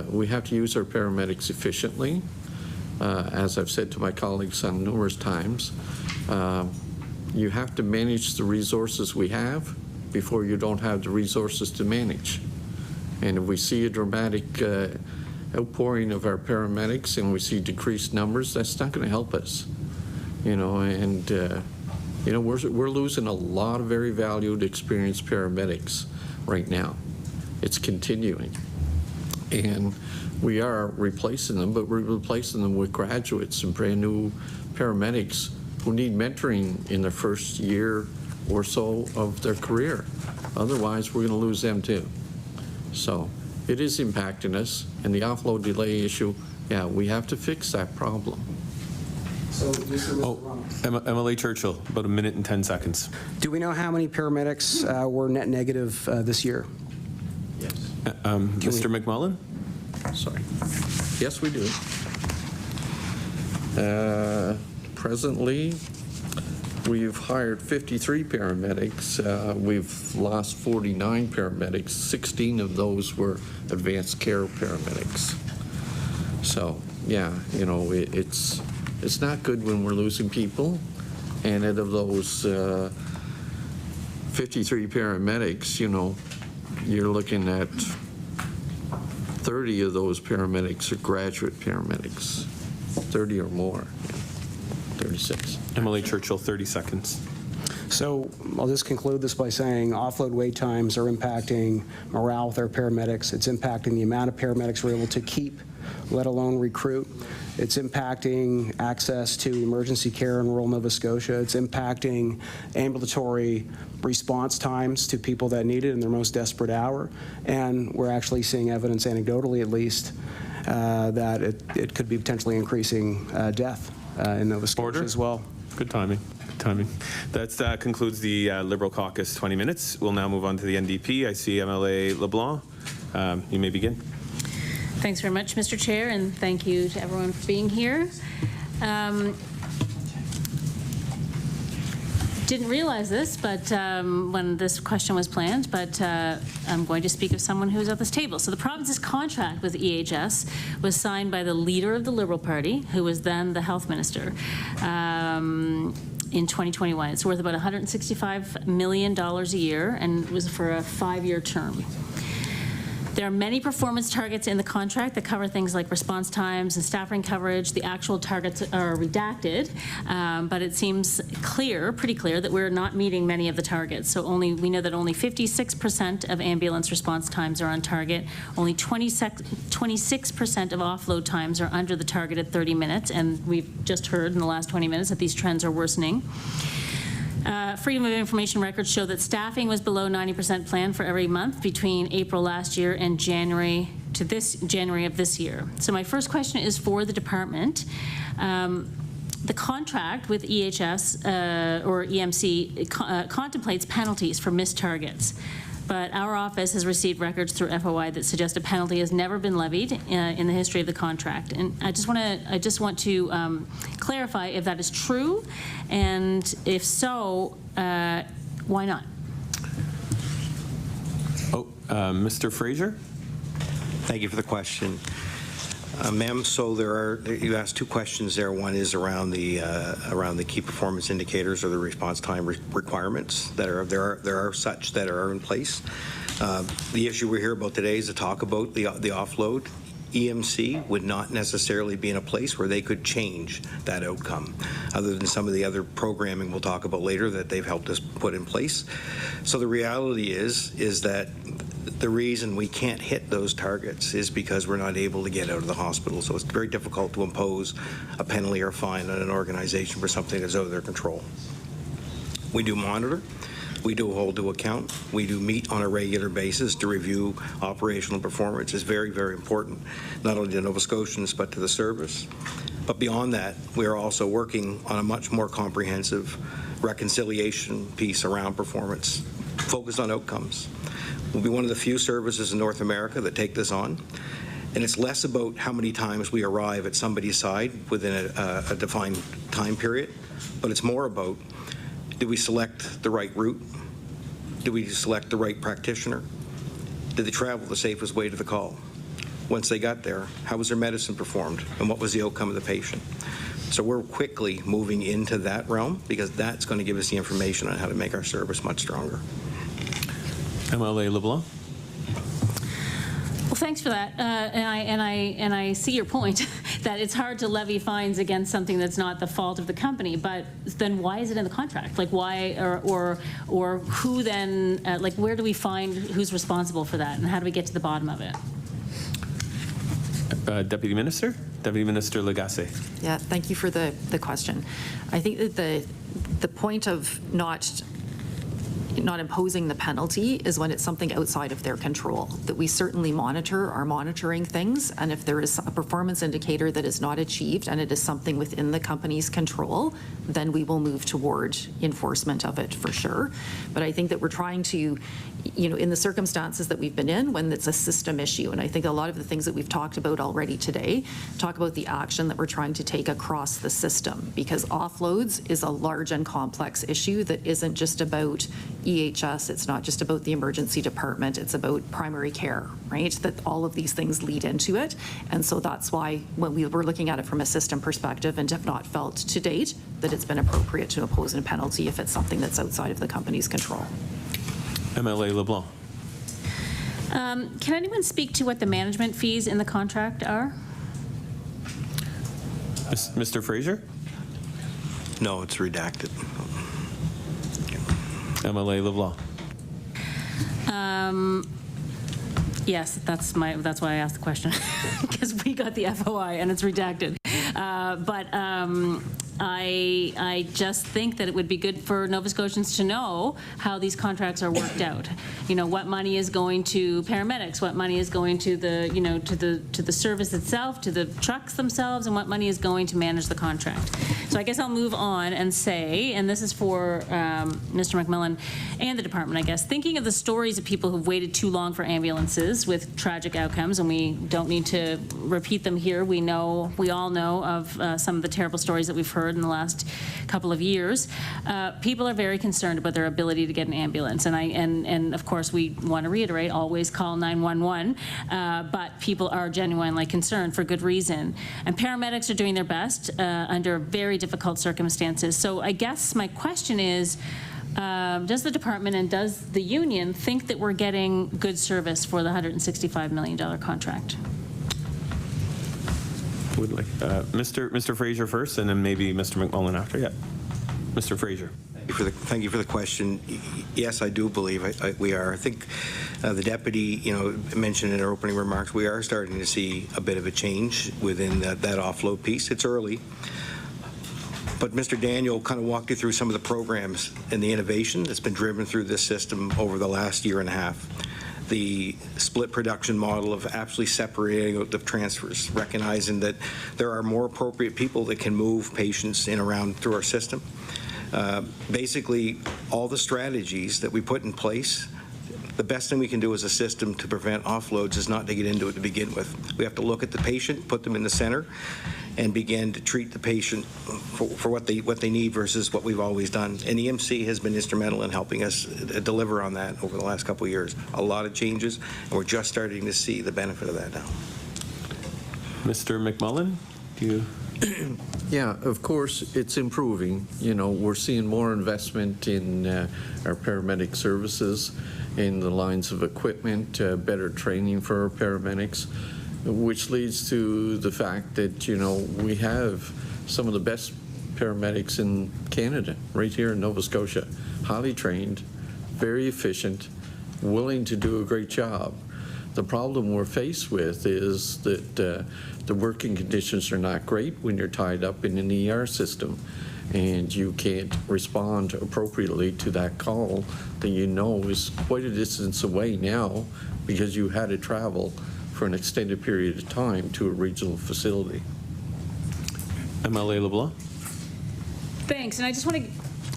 We have to use our paramedics efficiently. As I've said to my colleagues on numerous times, you have to manage the resources we have before you don't have the resources to manage. And if we see a dramatic outpouring of our paramedics and we see decreased numbers, that's not going to help us, you know. And you know, we're losing a lot of very valued, experienced paramedics right now. It's continuing, and we are replacing them, but we're replacing them with graduates and brand new paramedics who need mentoring in their first year or so of their career. Otherwise, we're going to lose them too. So it is impacting us, and the offload delay issue, yeah, we have to fix that problem. So, MLA Churchill, about 1 minute and 10 seconds. Do we know how many paramedics were net negative this year? Yes. Mr. MacMullin? Sorry. Yes, we do. Presently, we've hired 53 paramedics. We've lost 49 paramedics. 16 of those were advanced care paramedics. So, yeah, you know, it's not good when we're losing people. And out of those 53 paramedics, you know, you're looking at 30 of those paramedics are graduate paramedics, 30 or more, 36. MLA Churchill, 30 seconds. So I'll just conclude this by saying offload wait times are impacting morale with our paramedics. It's impacting the amount of paramedics we're able to keep, let alone recruit. It's impacting access to emergency care in rural Nova Scotia. It's impacting ambulatory response times to people that need it in their most desperate hour. And we're actually seeing evidence, anecdotally at least, that it could be potentially increasing death in Nova Scotia as well. Good timing. Good timing. That concludes the Liberal Caucus 20 minutes. We'll now move on to the NDP. I see MLA LeBlanc. You may begin. Thanks very much, Mr. Chair, and thank you to everyone for being here. Didn't realize this, but when this question was planned, but I'm going to speak of someone who's at this table. So the province's contract with EHS was signed by the leader of the Liberal Party, who was then the health minister, in 2021. It's worth about $165 million a year, and it was for a 5-year term. There are many performance targets in the contract that cover things like response times and staffing coverage. The actual targets are redacted, but it seems clear, pretty clear, that we're not meeting many of the targets. So we know that only 56% of ambulance response times are on target. Only 26% of offload times are under the targeted 30 minutes, and we've just heard in the last 20 minutes that these trends are worsening. Freedom of Information records show that staffing was below 90% plan for every month between April last year and January of this year. So my first question is for the department. The contract with EHS or EMC contemplates penalties for missed targets. But our office has received records through FOI that suggest a penalty has never been levied in the history of the contract. And I just want to clarify if that is true, and if so, why not? Mr. Fraser? Thank you for the question. Ma'am, so you asked two questions there. One is around the key performance indicators or the response time requirements that there are such that are in place. The issue we're here about today is to talk about the offload. EMC would not necessarily be in a place where they could change that outcome, other than some of the other programming we'll talk about later that they've helped us put in place. So the reality is that the reason we can't hit those targets is because we're not able to get out of the hospital. So it's very difficult to impose a penalty or fine on an organization for something that's out of their control. We do monitor. We do hold to account. We do meet on a regular basis to review operational performance. It's very, very important, not only to Nova Scotians, but to the service. But beyond that, we are also working on a much more comprehensive reconciliation piece around performance, focused on outcomes. We'll be one of the few services in North America that take this on. And it's less about how many times we arrive at somebody's side within a defined time period, but it's more about, did we select the right route? Did we select the right practitioner? Did they travel the safest way to the call? Once they got there, how was their medicine performed? And what was the outcome of the patient? So we're quickly moving into that realm because that's going to give us the information on how to make our service much stronger. MLA LeBlanc. Well, thanks for that, and I see your point that it's hard to levy fines against something that's not the fault of the company. But then, why is it in the contract? Like, why, or who then? Like, where do we find who's responsible for that, and how do we get to the bottom of it? Deputy Minister Lagassé. Yeah, thank you for the question. I think that the point of not not imposing the penalty is when it's something outside of their control, that we certainly are monitoring things, and if there is a performance indicator that is not achieved and it is something within the company's control, then we will move toward enforcement of it for sure. But I think that we're trying to, in the circumstances that we've been in, when it's a system issue, and I think a lot of the things that we've talked about already today talk about the action that we're trying to take across the system, because offloads is a large and complex issue that isn't just about EHS, it's not just about the emergency department, it's about primary care, right? That all of these things lead into it. And so that's why when we were looking at it from a system perspective and have not felt to date that it's been appropriate to impose a penalty if it's something that's outside of the company's control. MLA LeBlanc. Can anyone speak to what the management fees in the contract are? Mr. Fraser? No, it's redacted. MLA LeBlanc. Yes, that's why I asked the question, because we got the FOI and it's redacted. I just think that it would be good for Nova Scotians to know how these contracts are worked out. What money is going to paramedics, what money is going to the, to the service itself, to the trucks themselves, and what money is going to manage the contract. So I guess I'll move on and say, and this is for Mr. MacMullin and the department, I guess, thinking of the stories of people who've waited too long for ambulances with tragic outcomes, and we don't need to repeat them here. We all know of some of the terrible stories that we've heard in the last couple of years. People are very concerned about their ability to get an ambulance, and of course we want to reiterate, always call 911, but people are genuinely concerned for good reason. And paramedics are doing their best under very difficult circumstances. So I guess my question is, does the department and does the union think that we're getting good service for the $165 million contract? Would like Mr. Fraser first, and then maybe Mr. MacMullin after. Yeah, Mr. Fraser. Thank you for the question. Yes, I do believe we are. I think the deputy, mentioned in her opening remarks, we are starting to see a bit of a change within that offload piece. It's early. But Mr. Daniel kind of walked you through some of the programs and the innovation that's been driven through this system over the last year and a half. The split production model of absolutely separating out the transfers, recognizing that there are more appropriate people that can move patients in around through our system. Basically, all the strategies that we put in place, the best thing we can do as a system to prevent offloads is not to get into it to begin with. We have to look at the patient, put them in the center, and begin to treat the patient for what they need versus what we've always done. And EMC has been instrumental in helping us deliver on that over the last couple of years. A lot of changes, and we're just starting to see the benefit of that now. Mr. MacMullin, do you? Yeah, of course, it's improving. We're seeing more investment in our paramedic services, in the lines of equipment, better training for our paramedics, which leads to the fact that, we have some of the best paramedics in Canada, right here in Nova Scotia, highly trained, very efficient, willing to do a great job. The problem we're faced with is that the working conditions are not great when you're tied up in an ER system and you can't respond appropriately to that call that is quite a distance away now because you had to travel for an extended period of time to a regional facility. MLA LeBlanc. Thanks, and I just want to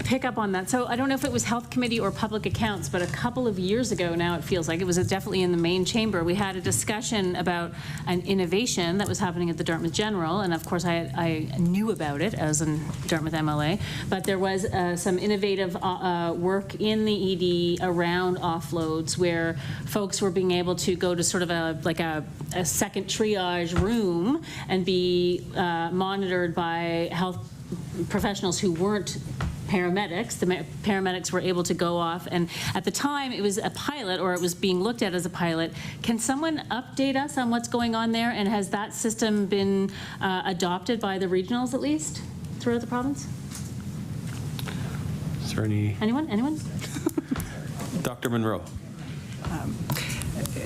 pick up on that. So I don't know if it was Health Committee or Public Accounts, but a couple of years ago now, it feels like it was definitely in the main chamber, we had a discussion about an innovation that was happening at the Dartmouth General, and of course I knew about it as a Dartmouth MLA, but there was some innovative work in the ED around offloads where folks were being able to go to sort of a second triage room and be monitored by health professionals who weren't paramedics. The paramedics were able to go off, and at the time it was a pilot, or it was being looked at as a pilot. Can someone update us on what's going on there, and has that system been adopted by the regionals at least throughout the province? Is there any? Anyone? Dr. Munroe.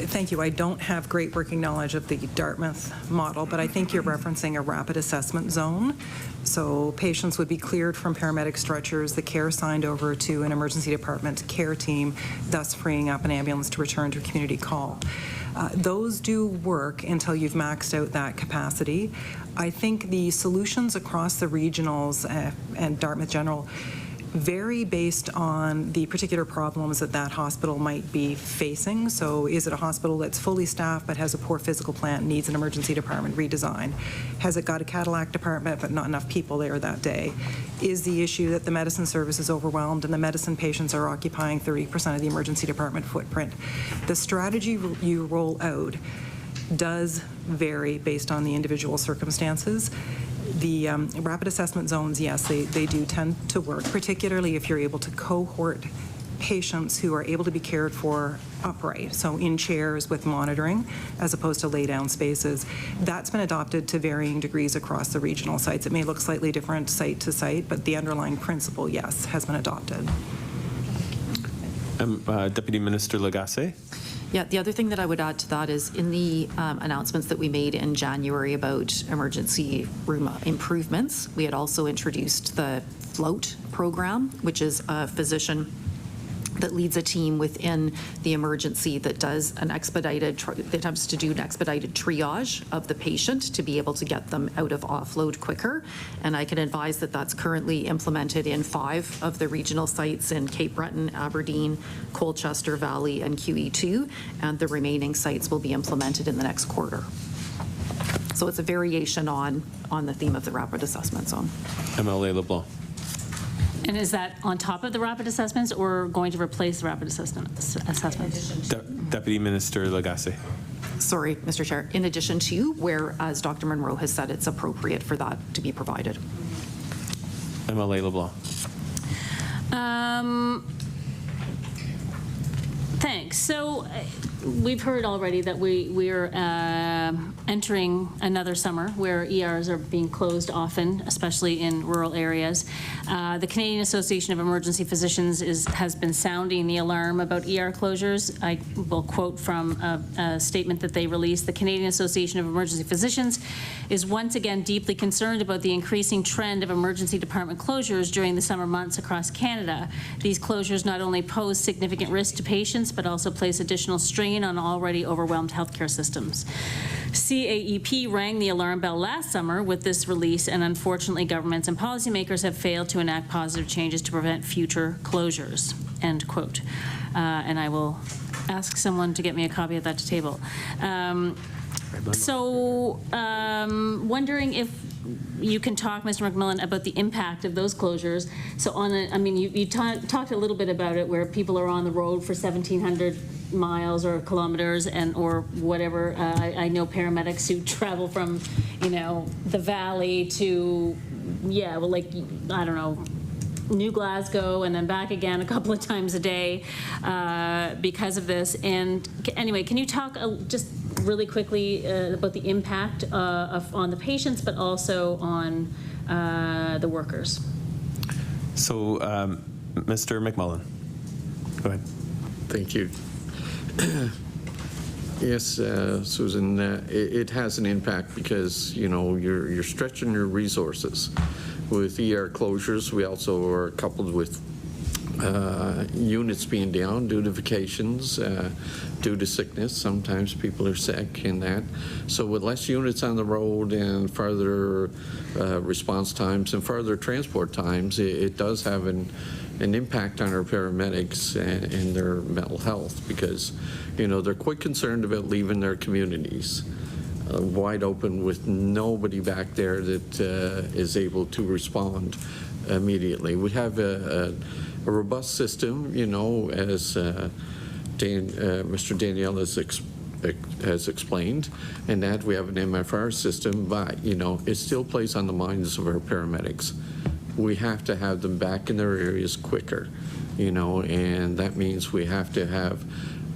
Thank you. I don't have great working knowledge of the Dartmouth model, but I think you're referencing a rapid assessment zone. So patients would be cleared from paramedic stretchers, the care signed over to an emergency department care team, thus freeing up an ambulance to return to a community call. Those do work until you've maxed out that capacity. I think the solutions across the regionals and Dartmouth General vary based on the particular problems that that hospital might be facing. So is it a hospital that's fully staffed but has a poor physical plant, needs an emergency department redesign? Has it got a Cadillac department but not enough people there that day? Is the issue that the medicine service is overwhelmed and the medicine patients are occupying 30% of the emergency department footprint? The strategy you roll out does vary based on the individual circumstances. The rapid assessment zones, yes, they do tend to work, particularly if you're able to cohort patients who are able to be cared for upright, so in chairs with monitoring, as opposed to lay-down spaces. That's been adopted to varying degrees across the regional sites. It may look slightly different site to site, but the underlying principle, yes, has been adopted. Deputy Minister Lagassé. Yeah, the other thing that I would add to that is in the announcements that we made in January about emergency room improvements, we had also introduced the Float program, which is a physician that leads a team within the emergency that does an expedited, that attempts to do an expedited triage of the patient to be able to get them out of offload quicker. And I can advise that that's currently implemented in 5 of the regional sites in Cape Breton, Aberdeen, Colchester Valley, and QE2, and the remaining sites will be implemented in the next quarter. So it's a variation on the theme of the rapid assessment zone. MLA LeBlanc. And is that on top of the rapid assessments or going to replace the rapid assessments? Deputy Minister Lagassé. Sorry, Mr. Chair. In addition to where, as Dr. Munroe has said, it's appropriate for that to be provided. MLA LeBlanc. Thanks. So we've heard already that we're entering another summer where ERs are being closed often, especially in rural areas. The Canadian Association of Emergency Physicians has been sounding the alarm about ER closures. I will quote from a statement that they released. The Canadian Association of Emergency Physicians is once again deeply concerned about the increasing trend of emergency department closures during the summer months across Canada. These closures not only pose significant risk to patients, but also place additional strain on already overwhelmed healthcare systems. CAEP rang the alarm bell last summer with this release, and unfortunately governments and policymakers have failed to enact positive changes to prevent future closures, end quote. And I will ask someone to get me a copy of that to table. Wondering if you can talk, Mr. MacMullin, about the impact of those closures. So you talked a little bit about it, where people are on the road for 1,700 miles or kilometers or whatever. I know paramedics who travel from, the valley to, I don't know, New Glasgow and then back again a couple of times a day because of this. And anyway, can you talk just really quickly about the impact on the patients, but also on the workers? So, Mr. MacMullin, go ahead. Thank you. Yes, Susan, it has an impact because, you're stretching your resources. With ER closures, we also are coupled with units being down due to vacations, due to sickness. Sometimes people are sick in that. So with less units on the road and further response times and further transport times, it does have an impact on our paramedics and their mental health because, they're quite concerned about leaving their communities wide open with nobody back there that is able to respond immediately. We have a robust system, as Mr. Danielle has explained, and that we have an MFR system, but, it still plays on the minds of our paramedics. We have to have them back in their areas quicker, and that means we have to have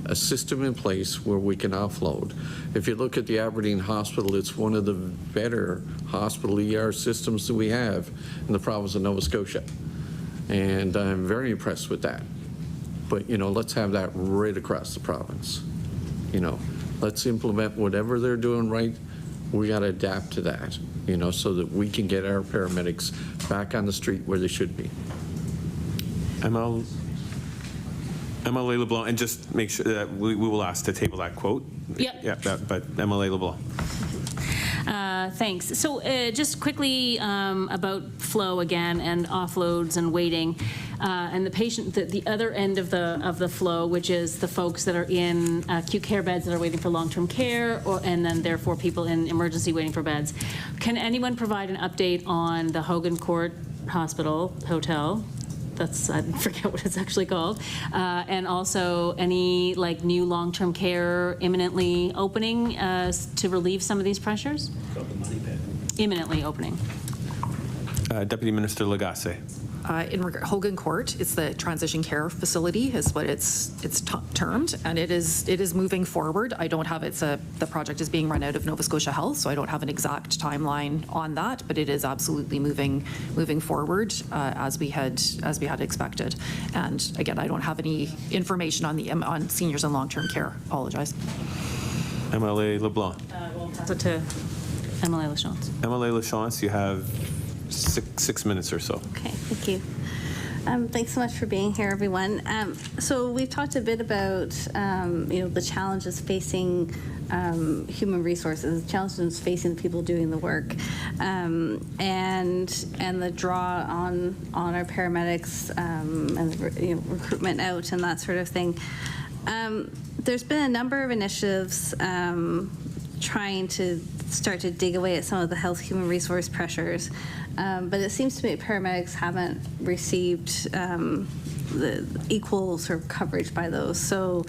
a system in place where we can offload. If you look at the Aberdeen Hospital, it's one of the better hospital ER systems that we have in the province of Nova Scotia. And I'm very impressed with that. But, let's have that right across the province. let's implement whatever they're doing right. We got to adapt to that, so that we can get our paramedics back on the street where they should be. MLA LeBlanc, and just make sure that we will ask to table that quote. Yep. Yeah, but MLA LeBlanc. Thanks. So just quickly about flow again and offloads and waiting and the patient, the other end of the flow, which is the folks that are in acute care beds that are waiting for long-term care, and then therefore people in emergency waiting for beds. Can anyone provide an update on the Hogan Court Hotel? I forget what it's actually called, and also any new long-term care imminently opening to relieve some of these pressures? Imminently opening. Deputy Minister Lagassé. In Hogan Court, it's the transition care facility is what it's termed, and it is moving forward. I don't have the project is being run out of Nova Scotia Health, so I don't have an exact timeline on that, but it is absolutely moving forward as we had expected. And again, I don't have any information on seniors and long-term care. Apologize. MLA LeBlanc. We'll pass it to MLA Lachance. MLA Lachance, you have six minutes or so. Okay, thank you. Thanks so much for being here, everyone. So we've talked a bit about the challenges facing human resources, challenges facing the people doing the work, and the draw on our paramedics and recruitment out and that sort of thing. There's been a number of initiatives trying to start to dig away at some of the health human resource pressures. But it seems to me paramedics haven't received the equal sort of coverage by those. So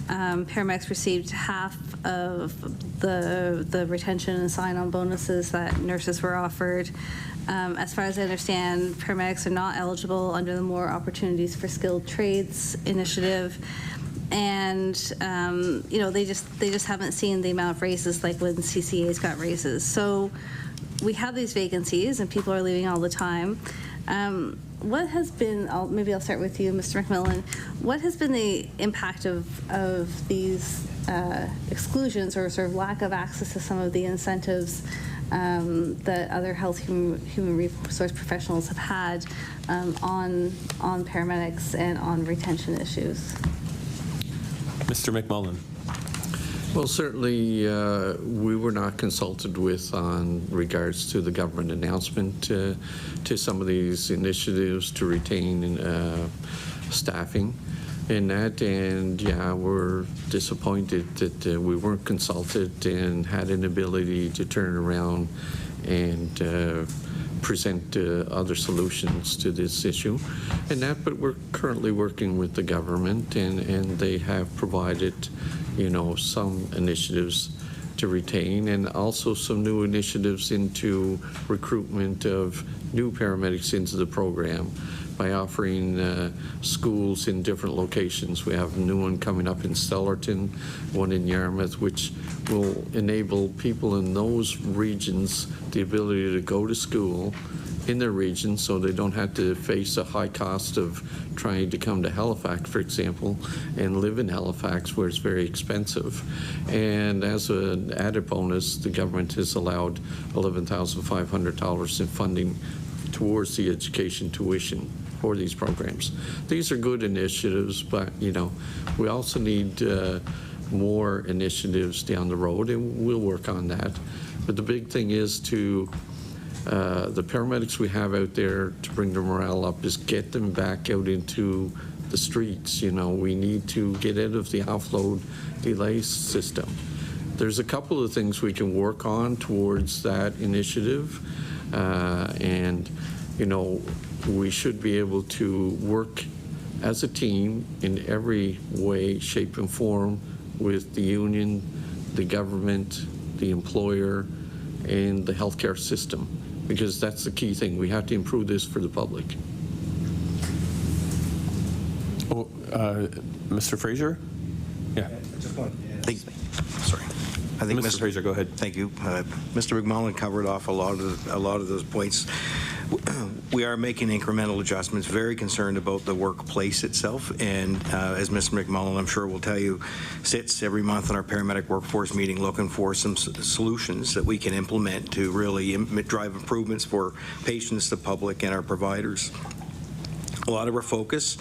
paramedics received half of the retention and sign-on bonuses that nurses were offered. As far as I understand, paramedics are not eligible under the More Opportunities for Skilled Trades initiative. And they just haven't seen the amount of raises like when CCA's got raises. So we have these vacancies and people are leaving all the time. What has been, maybe I'll start with you, Mr. MacMullin, what has been the impact of these exclusions or sort of lack of access to some of the incentives that other health human resource professionals have had on paramedics and on retention issues? Mr. MacMullin. Well, certainly we were not consulted with on regards to the government announcement to some of these initiatives to retain staffing in that, and yeah, we're disappointed that we weren't consulted and had an ability to turn around and present other solutions to this issue and that, but we're currently working with the government and they have provided some initiatives to retain and also some new initiatives into recruitment of new paramedics into the program by offering schools in different locations. We have a new one coming up in Stellarton, one in Yarmouth, which will enable people in those regions the ability to go to school in their region so they don't have to face a high cost of trying to come to Halifax, for example, and live in Halifax where it's very expensive. And as an added bonus, the government has allowed $11,500 in funding towards the education tuition for these programs. These are good initiatives, but we also need more initiatives down the road, and we'll work on that. But the big thing is to the paramedics we have out there, to bring the morale up, is get them back out into the streets. We need to get out of the offload delay system. There's a couple of things we can work on towards that initiative, and we should be able to work as a team in every way, shape, and form with the union, the government, the employer, and the healthcare system, because that's the key thing. We have to improve this for the public. Oh, Mr. Fraser? Yeah. I think Mr. Fraser, go ahead. Thank you. Mr. MacMullin covered off a lot of those points. we are making incremental adjustments, very concerned about the workplace itself. And as Mr. MacMullin, I'm sure will tell you, sits every month in our paramedic workforce meeting looking for some solutions that we can implement to really drive improvements for patients, the public, and our providers. A lot of our focus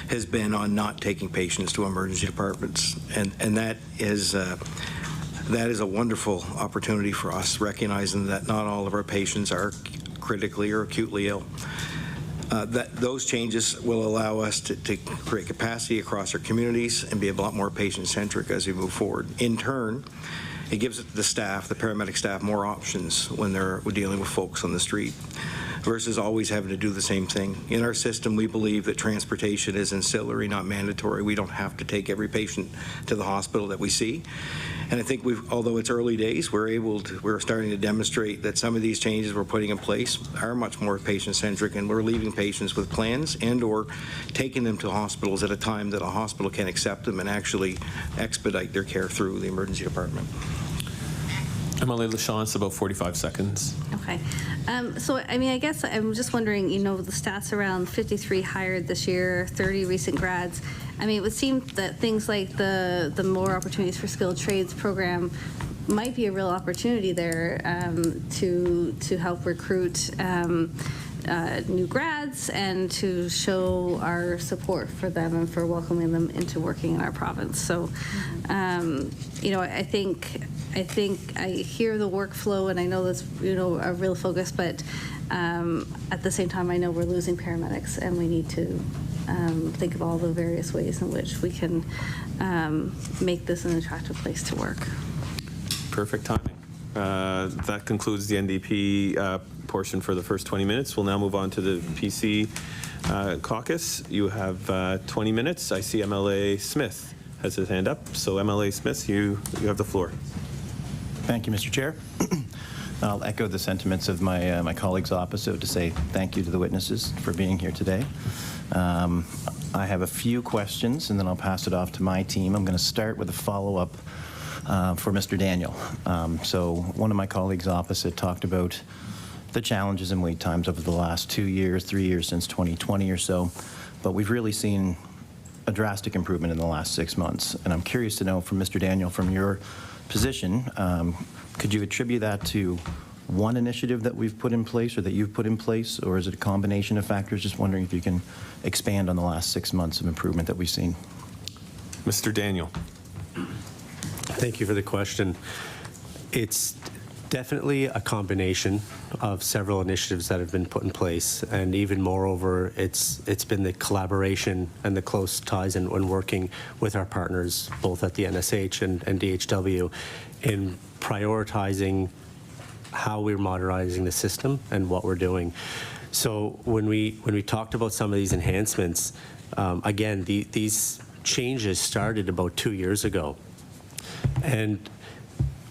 has been on not taking patients to emergency departments, and that is a wonderful opportunity for us, recognizing that not all of our patients are critically or acutely ill. Those changes will allow us to create capacity across our communities and be a lot more patient-centric as we move forward. In turn, it gives the staff, the paramedic staff, more options when they're dealing with folks on the street versus always having to do the same thing. In our system, we believe that transportation is ancillary, not mandatory. We don't have to take every patient to the hospital that we see. And I think although it's early days, we're starting to demonstrate that some of these changes we're putting in place are much more patient-centric, and we're leaving patients with plans and/or taking them to hospitals at a time that a hospital can accept them and actually expedite their care through the emergency department. MLA LaChance, about 45 seconds. Okay. So, I mean, I guess I'm just wondering, you know, the stats around 53 hired this year, 30 recent grads. I mean, it would seem that things like the More Opportunities for Skilled Trades program might be a real opportunity there to help recruit new grads and to show our support for them and for welcoming them into working in our province. So, you know, I think I hear the workflow, and I know that's, you know, a real focus, but at the same time, I know we're losing paramedics, and we need to think of all the various ways in which we can make this an attractive place to work. Perfect timing. That concludes the NDP portion for the first 20 minutes. We'll now move on to the PC caucus. You have 20 minutes. I see MLA Smith has his hand up. So MLA Smith, you have the floor. Thank you, Mr. Chair. I'll echo the sentiments of my colleagues opposite to say thank you to the witnesses for being here today. I have a few questions, and then I'll pass it off to my team. I'm going to start with a follow-up for Mr. Daniel. So one of my colleagues opposite talked about the challenges in wait times over the last 2 years, 3 years since 2020 or so, but we've really seen a drastic improvement in the last 6 months. And I'm curious to know from Mr. Daniel, from your position, could you attribute that to one initiative that we've put in place or that you've put in place, or is it a combination of factors? Just wondering if you can expand on the last 6 months of improvement that we've seen. Mr. Daniel. Thank you for the question. It's definitely a combination of several initiatives that have been put in place, and even moreover, it's been the collaboration and the close ties and working with our partners, both at the NSH and DHW, in prioritizing how we're modernizing the system and what we're doing. So when we talked about some of these enhancements, again, these changes started about 2 years ago. And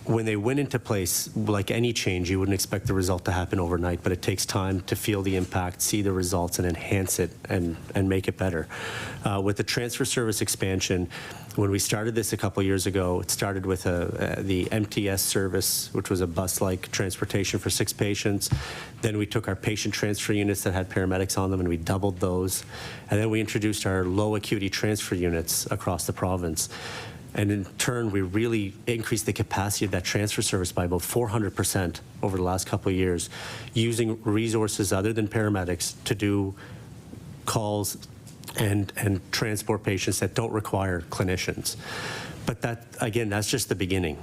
when they went into place, like any change, you wouldn't expect the result to happen overnight, but it takes time to feel the impact, see the results, and enhance it and make it better. With the transfer service expansion, when we started this a couple years ago, it started with the MTS service, which was a bus-like transportation for 6 patients. Then we took our patient transfer units that had paramedics on them and we doubled those. And then we introduced our low acuity transfer units across the province. And in turn, we really increased the capacity of that transfer service by about 400% over the last couple of years, using resources other than paramedics to do calls and transport patients that don't require clinicians. But that, again, that's just the beginning.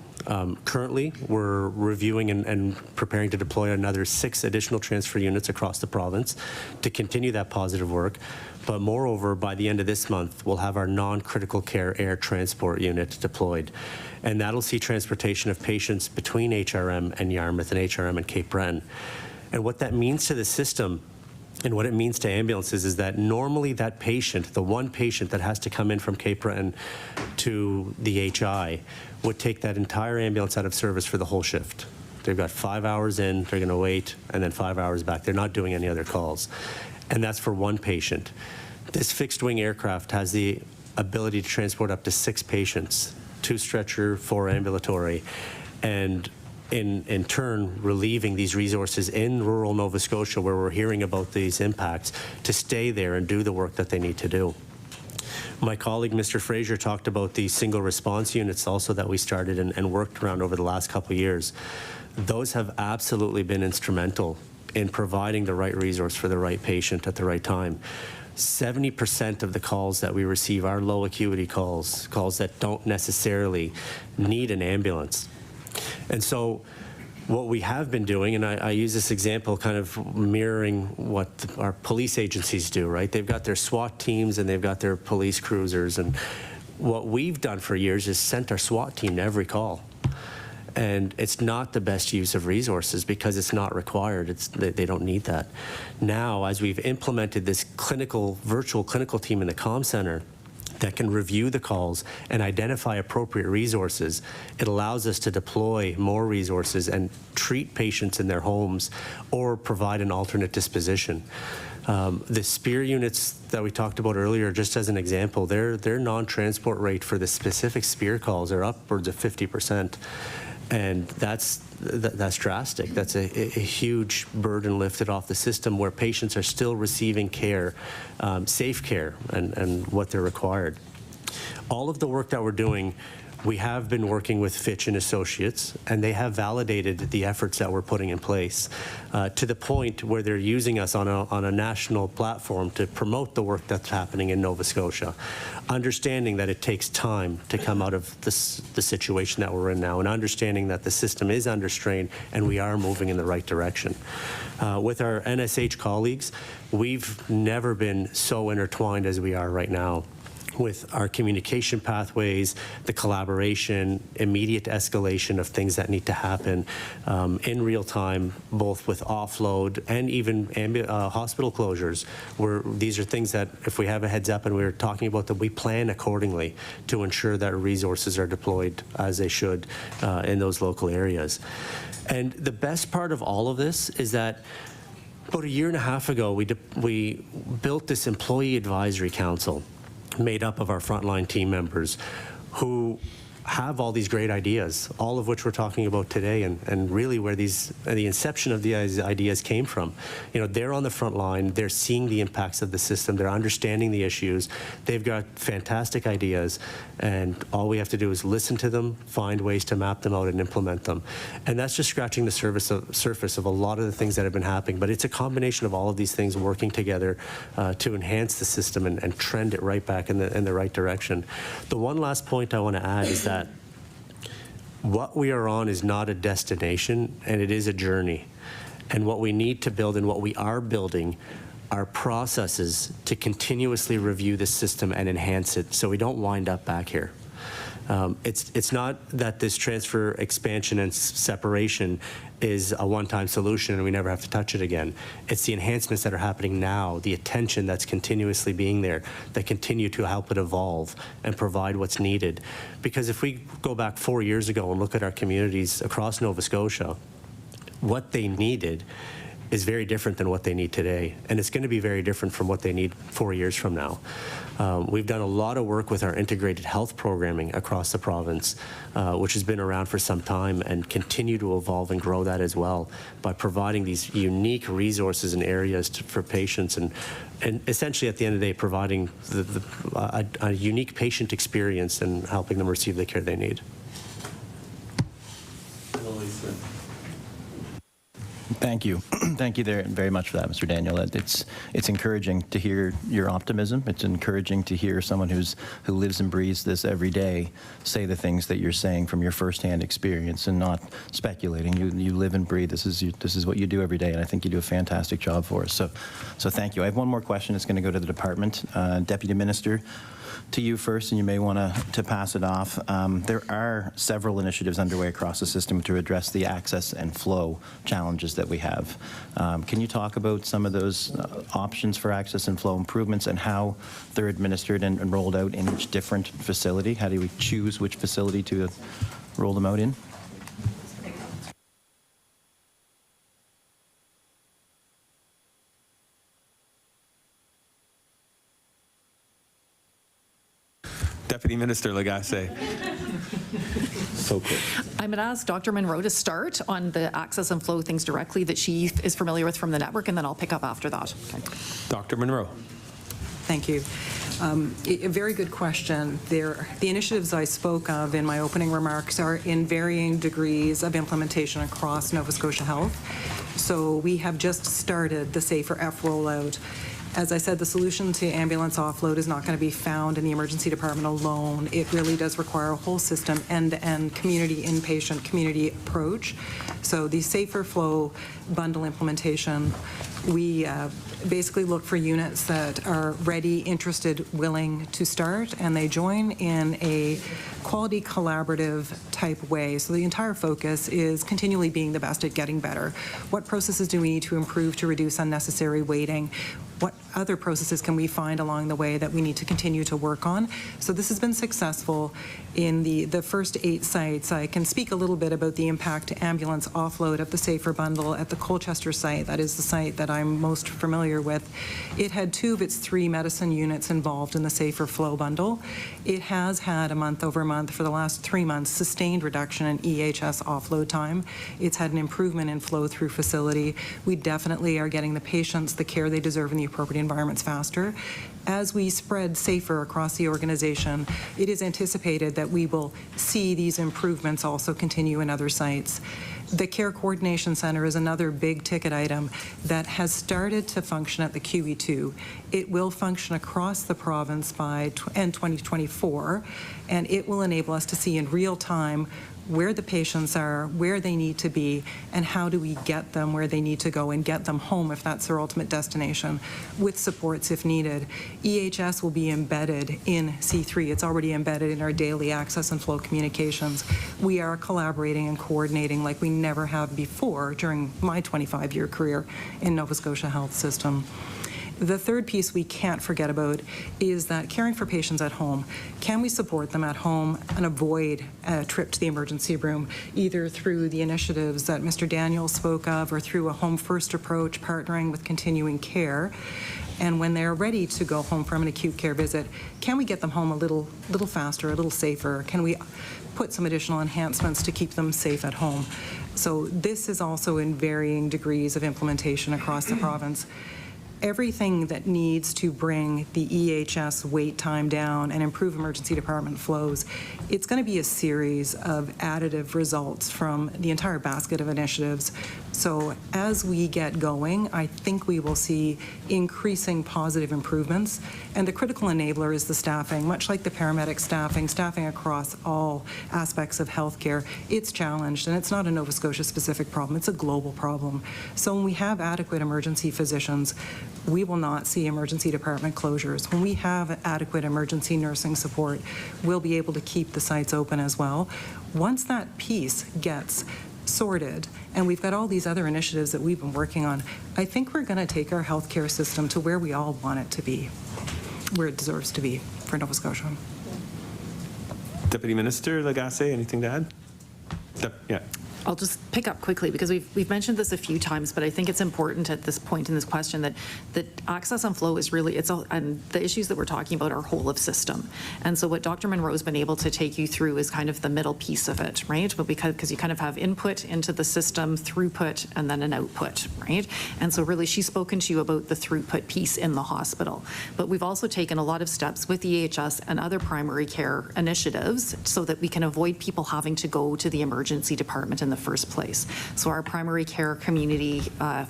Currently, we're reviewing and preparing to deploy another 6 additional transfer units across the province to continue that positive work. But moreover, by the end of this month, we'll have our non-critical care air transport unit deployed. And that'll see transportation of patients between HRM and Yarmouth and HRM and Cape Breton. And what that means to the system and what it means to ambulances is that normally that patient, the one patient that has to come in from Cape Breton to the HI, would take that entire ambulance out of service for the whole shift. They've got 5 hours in, they're going to wait, and then 5 hours back. They're not doing any other calls. And that's for one patient. This fixed-wing aircraft has the ability to transport up to 6 patients, 2 stretcher, 4 ambulatory, and in turn relieving these resources in rural Nova Scotia where we're hearing about these impacts to stay there and do the work that they need to do. My colleague, Mr. Fraser, talked about the single response units also that we started and worked around over the last couple of years. Those have absolutely been instrumental in providing the right resource for the right patient at the right time. 70% of the calls that we receive are low acuity calls that don't necessarily need an ambulance. And so what we have been doing, and I use this example kind of mirroring what our police agencies do, right? They've got their SWAT teams and they've got their police cruisers. And what we've done for years is sent our SWAT team to every call. And it's not the best use of resources because it's not required. They don't need that. Now, as we've implemented this virtual clinical team in the comm center that can review the calls and identify appropriate resources, it allows us to deploy more resources and treat patients in their homes or provide an alternate disposition. The SPEAR units that we talked about earlier, just as an example, their non-transport rate for the specific SPEAR calls are upwards of 50%. And that's drastic. That's a huge burden lifted off the system where patients are still receiving care, safe care, and what they're required. All of the work that we're doing, we have been working with Fitch and Associates, and they have validated the efforts that we're putting in place to the point where they're using us on a national platform to promote the work that's happening in Nova Scotia, understanding that it takes time to come out of the situation that we're in now, and understanding that the system is under strain and we are moving in the right direction. With our NSH colleagues, we've never been so intertwined as we are right now, with our communication pathways, the collaboration, immediate escalation of things that need to happen in real time, both with offload and even hospital closures, where these are things that if we have a heads up and we're talking about them, we plan accordingly to ensure that resources are deployed as they should in those local areas. And the best part of all of this is that about a year and a half ago, we built this employee advisory council made up of our frontline team members who have all these great ideas, all of which we're talking about today, and really where the inception of these ideas came from. You know, they're on the front line, they're seeing the impacts of the system, they're understanding the issues, they've got fantastic ideas, and all we have to do is listen to them, find ways to map them out and implement them. And that's just scratching the surface of a lot of the things that have been happening, but it's a combination of all of these things working together to enhance the system and trend it right back in the right direction. The one last point I want to add is that what we are on is not a destination, and it is a journey. And what we need to build and what we are building are processes to continuously review the system and enhance it so we don't wind up back here. It's not that this transfer, expansion, and separation is a one-time solution and we never have to touch it again. It's the enhancements that are happening now, the attention that's continuously being there, that continue to help it evolve and provide what's needed. Because if we go back 4 years ago and look at our communities across Nova Scotia, what they needed is very different than what they need today. And it's going to be very different from what they need 4 years from now. We've done a lot of work with our integrated health programming across the province, which has been around for some time, and continue to evolve and grow that as well by providing these unique resources and areas for patients and essentially at the end of the day providing a unique patient experience and helping them receive the care they need. Thank you. Thank you very much for that, Mr. Daniel. It's encouraging to hear your optimism. It's encouraging to hear someone who lives and breathes this every day say the things that you're saying from your firsthand experience and not speculating. You live and breathe. This is what you do every day, and I think you do a fantastic job for us. So thank you. I have one more question. It's going to go to the department. Deputy Minister, to you first, and you may want to pass it off. There are several initiatives underway across the system to address the access and flow challenges that we have. Can you talk about some of those options for access and flow improvements and how they're administered and rolled out in each different facility? How do we choose which facility to roll them out in? Deputy Minister Lagassé. So quick. I'm going to ask Dr. Munroe to start on the access and flow things directly that she is familiar with from the network, and then I'll pick up after that. Okay. Dr. Munroe. Thank you. A very good question. The initiatives I spoke of in my opening remarks are in varying degrees of implementation across Nova Scotia Health. So we have just started the Safer F rollout. As I said, the solution to ambulance offload is not going to be found in the emergency department alone. It really does require a whole system, end-to-end community inpatient community approach. So the Safer Flow bundle implementation, we basically look for units that are ready, interested, willing to start, and they join in a quality collaborative type way. So the entire focus is continually being the best at getting better. What processes do we need to improve to reduce unnecessary waiting? What other processes can we find along the way that we need to continue to work on? So this has been successful in the first 8 sites. I can speak a little bit about the impact to ambulance offload of the Safer bundle at the Colchester site. That is the site that I'm most familiar with. It had 2 of its 3 medicine units involved in the Safer Flow bundle. It has had a month-over-month for the last 3 months sustained reduction in EHS offload time. It's had an improvement in flow through facility. We definitely are getting the patients the care they deserve in the appropriate environments faster. As we spread Safer across the organization, it is anticipated that we will see these improvements also continue in other sites. The Care Coordination Center is another big ticket item that has started to function at the QE2. It will function across the province by end 2024, and it will enable us to see in real time where the patients are, where they need to be, and how do we get them where they need to go and get them home if that's their ultimate destination, with supports if needed. EHS will be embedded in C3. It's already embedded in our daily access and flow communications. We are collaborating and coordinating like we never have before during my 25-year career in Nova Scotia Health System. The third piece we can't forget about is that caring for patients at home. Can we support them at home and avoid a trip to the emergency room, either through the initiatives that Mr. Daniel spoke of or through a home-first approach, partnering with continuing care? And when they're ready to go home from an acute care visit, can we get them home a little faster, a little safer? Can we put some additional enhancements to keep them safe at home? So this is also in varying degrees of implementation across the province. Everything that needs to bring the EHS wait time down and improve emergency department flows, it's going to be a series of additive results from the entire basket of initiatives. So as we get going, I think we will see increasing positive improvements. And the critical enabler is the staffing. Much like the paramedic staffing across all aspects of healthcare, it's challenged, and it's not a Nova Scotia specific problem, it's a global problem. So when we have adequate emergency physicians, we will not see emergency department closures. When we have adequate emergency nursing support, we'll be able to keep the sites open as well. Once that piece gets sorted, and we've got all these other initiatives that we've been working on, I think we're going to take our healthcare system to where we all want it to be, where it deserves to be for Nova Scotia. Deputy Minister Lagassé, anything to add? Yeah. I'll just pick up quickly because we've mentioned this a few times, but I think it's important at this point in this question that access and flow is really, and the issues that we're talking about are whole of system. And so what Dr. Munroe's been able to take you through is kind of the middle piece of it, right? But because you kind of have input into the system, throughput, and then an output, right? And so really she's spoken to you about the throughput piece in the hospital. But we've also taken a lot of steps with EHS and other primary care initiatives so that we can avoid people having to go to the emergency department in the first place. So our primary care community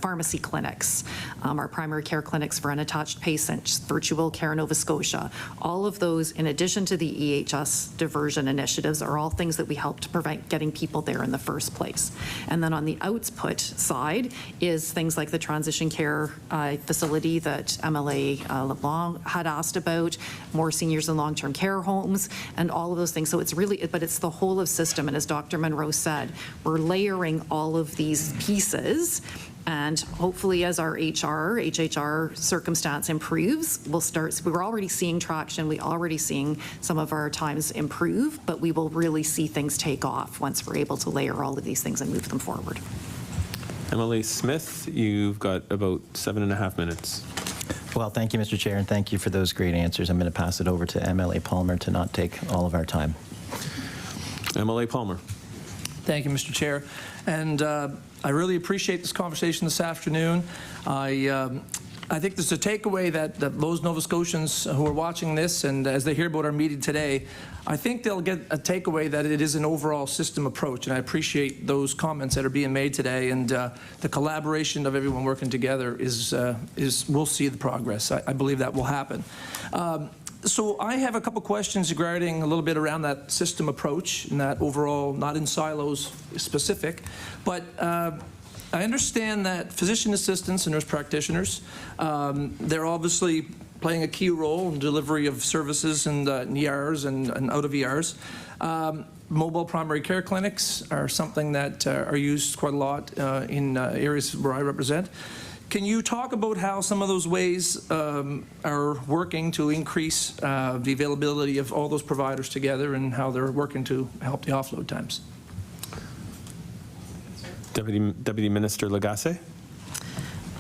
pharmacy clinics, our primary care clinics for unattached patients, virtual care Nova Scotia, all of those in addition to the EHS diversion initiatives are all things that we help to prevent getting people there in the first place. And then on the output side is things like the transition care facility that MLA LeBlanc had asked about, more seniors in long-term care homes, and all of those things. So it's really, but it's the whole of system. And as Dr. Munroe said, we're layering all of these pieces, and hopefully as our HHR circumstance improves, we're already seeing traction, we're already seeing some of our times improve, but we will really see things take off once we're able to layer all of these things and move them forward. MLA Smith, you've got about 7.5 minutes. Well, thank you, Mr. Chair, and thank you for those great answers. I'm going to pass it over to MLA Palmer to not take all of our time. MLA Palmer. Thank you, Mr. Chair. And I really appreciate this conversation this afternoon. I think there's a takeaway that those Nova Scotians who are watching this, and as they hear about our meeting today, I think they'll get a takeaway that it is an overall system approach, and I appreciate those comments that are being made today, and the collaboration of everyone working together we'll see the progress. I believe that will happen. So I have a couple questions regarding a little bit around that system approach and that overall, not in silos specific, but I understand that physician assistants and nurse practitioners, they're obviously playing a key role in delivery of services in ERs and out of ERs. Mobile primary care clinics are something that are used quite a lot in areas where I represent. Can you talk about how some of those ways are working to increase the availability of all those providers together and how they're working to help the offload times? Deputy Minister Lagassé.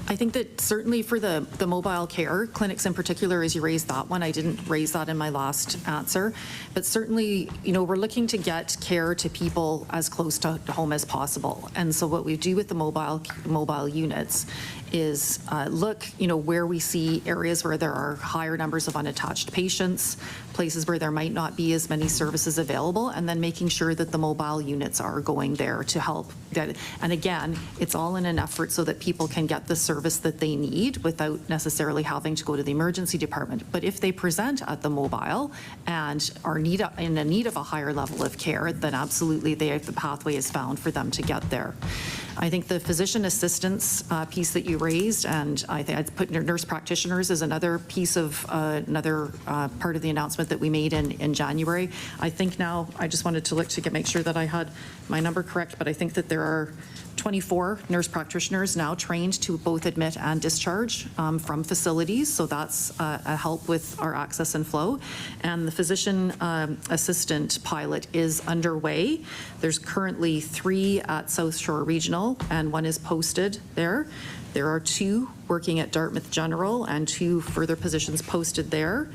I think that certainly for the mobile care clinics in particular, as you raised that one, I didn't raise that in my last answer, but certainly, we're looking to get care to people as close to home as possible. And so what we do with the mobile units is look, where we see areas where there are higher numbers of unattached patients, places where there might not be as many services available, and then making sure that the mobile units are going there to help get it. And again, it's all in an effort so that people can get the service that they need without necessarily having to go to the emergency department. But if they present at the mobile and are in need of a higher level of care, then absolutely the pathway is found for them to get there. I think the physician assistance piece that you raised, and I think I'd put nurse practitioners as another piece of another part of the announcement that we made in January. I think now, I just wanted to look to make sure that I had my number correct, but I think that there are 24 nurse practitioners now trained to both admit and discharge from facilities, so that's a help with our access and flow. And the physician assistant pilot is underway. There's currently 3 at South Shore Regional, and 1 is posted there. There are 2 working at Dartmouth General and 2 further positions posted there.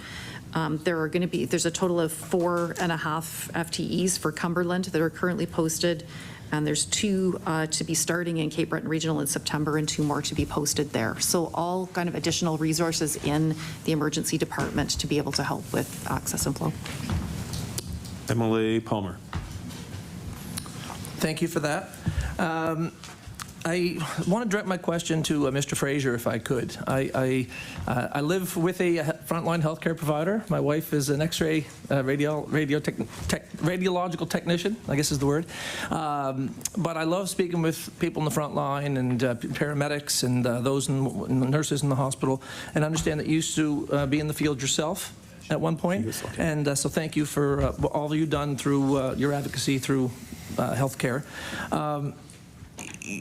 There's a total of 4.5 FTEs for Cumberland that are currently posted, and there's 2 to be starting in Cape Breton Regional in September and 2 more to be posted there. So all kind of additional resources in the emergency department to be able to help with access and flow. MLA Palmer. Thank you for that. I want to direct my question to Mr. Fraser, if I could. I live with a frontline healthcare provider. My wife is an X-ray radiological technician, I guess is the word. But I love speaking with people in the front line and paramedics and those nurses in the hospital, and understand that you used to be in the field yourself at one point. Okay. And so thank you for all you've done through your advocacy through healthcare.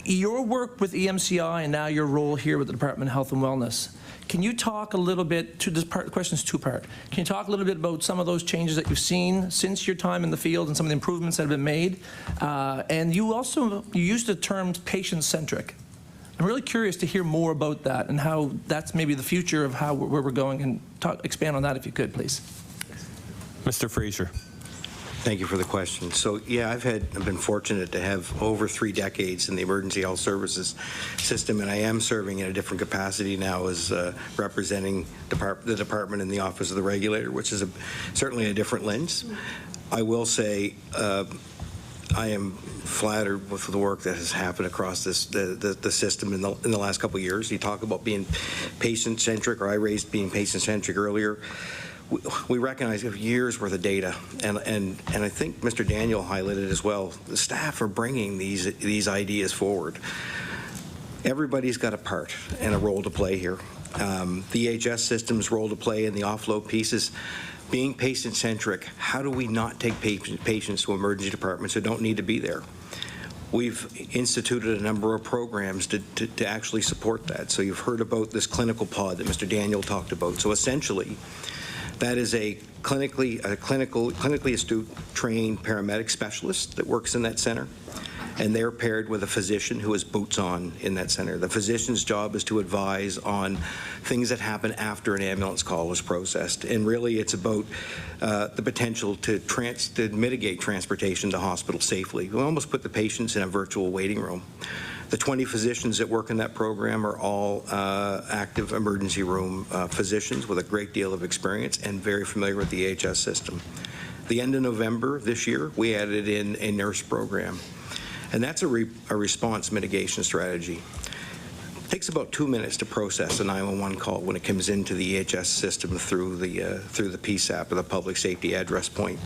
Your work with EMCI and now your role here with the Department of Health and Wellness, can you talk a little bit, the question is 2-part, can you talk a little bit about some of those changes that you've seen since your time in the field and some of the improvements that have been made? And you used the term patient-centric. I'm really curious to hear more about that and how that's maybe the future of where we're going, and expand on that if you could, please. Mr. Fraser. Thank you for the question. So, yeah, I've been fortunate to have over 3 decades in the emergency health services system, and I am serving in a different capacity now as representing the department in the Office of the Regulator, which is certainly a different lens. I will say I am flattered with the work that has happened across the system in the last couple of years. You talk about being patient-centric, or I raised being patient-centric earlier. We recognize we have years worth of data, and I think Mr. Daniel highlighted as well, the staff are bringing these ideas forward. Everybody's got a part and a role to play here. The EHS system's role to play in the offload pieces, being patient-centric. How do we not take patients to emergency departments who don't need to be there? We've instituted a number of programs to actually support that. So you've heard about this clinical pod that Mr. Daniel talked about. So essentially, that is a clinically astute, trained paramedic specialist that works in that center. and they're paired with a physician who is boots on in that center. The physician's job is to advise on things that happen after an ambulance call is processed, and really it's about the potential to mitigate transportation to hospital safely. We almost put the patients in a virtual waiting room. The 20 physicians that work in that program are all active emergency room physicians with a great deal of experience and very familiar with the EHS system. The end of November this year, we added in a nurse program, and that's a response mitigation strategy. It takes about 2 minutes to process a 911 call when it comes into the EHS system through the PSAP, or the Public Safety Address Point.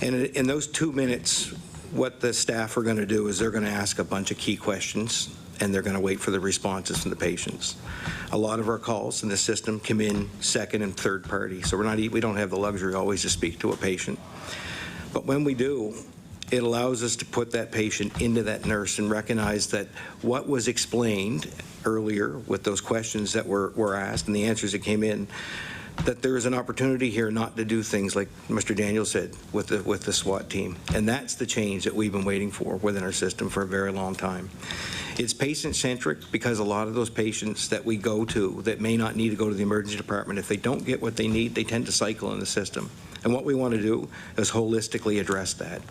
And in those 2 minutes, what the staff are going to do is they're going to ask a bunch of key questions, and they're going to wait for the responses from the patients. A lot of our calls in the system come in second and third party, so we don't have the luxury always to speak to a patient. But when we do, it allows us to put that patient into that nurse and recognize that what was explained earlier with those questions that were asked and the answers that came in, that there is an opportunity here not to do things like Mr. Daniel said with the SWAT team. And that's the change that we've been waiting for within our system for a very long time. It's patient-centric because a lot of those patients that we go to that may not need to go to the emergency department, if they don't get what they need, they tend to cycle in the system. And what we want to do is holistically address that.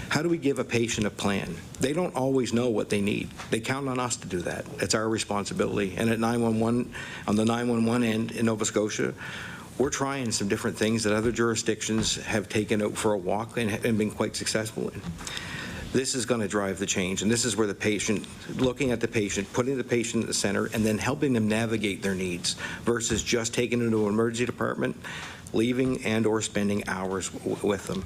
How do we give a patient a plan? They don't always know what they need. They count on us to do that. It's our responsibility. And at 911, on the 911 end in Nova Scotia, we're trying some different things that other jurisdictions have taken out for a walk and been quite successful in. This is going to drive the change, and this is where the patient, looking at the patient, putting the patient at the center, and then helping them navigate their needs versus just taking them to an emergency department, leaving and or spending hours with them.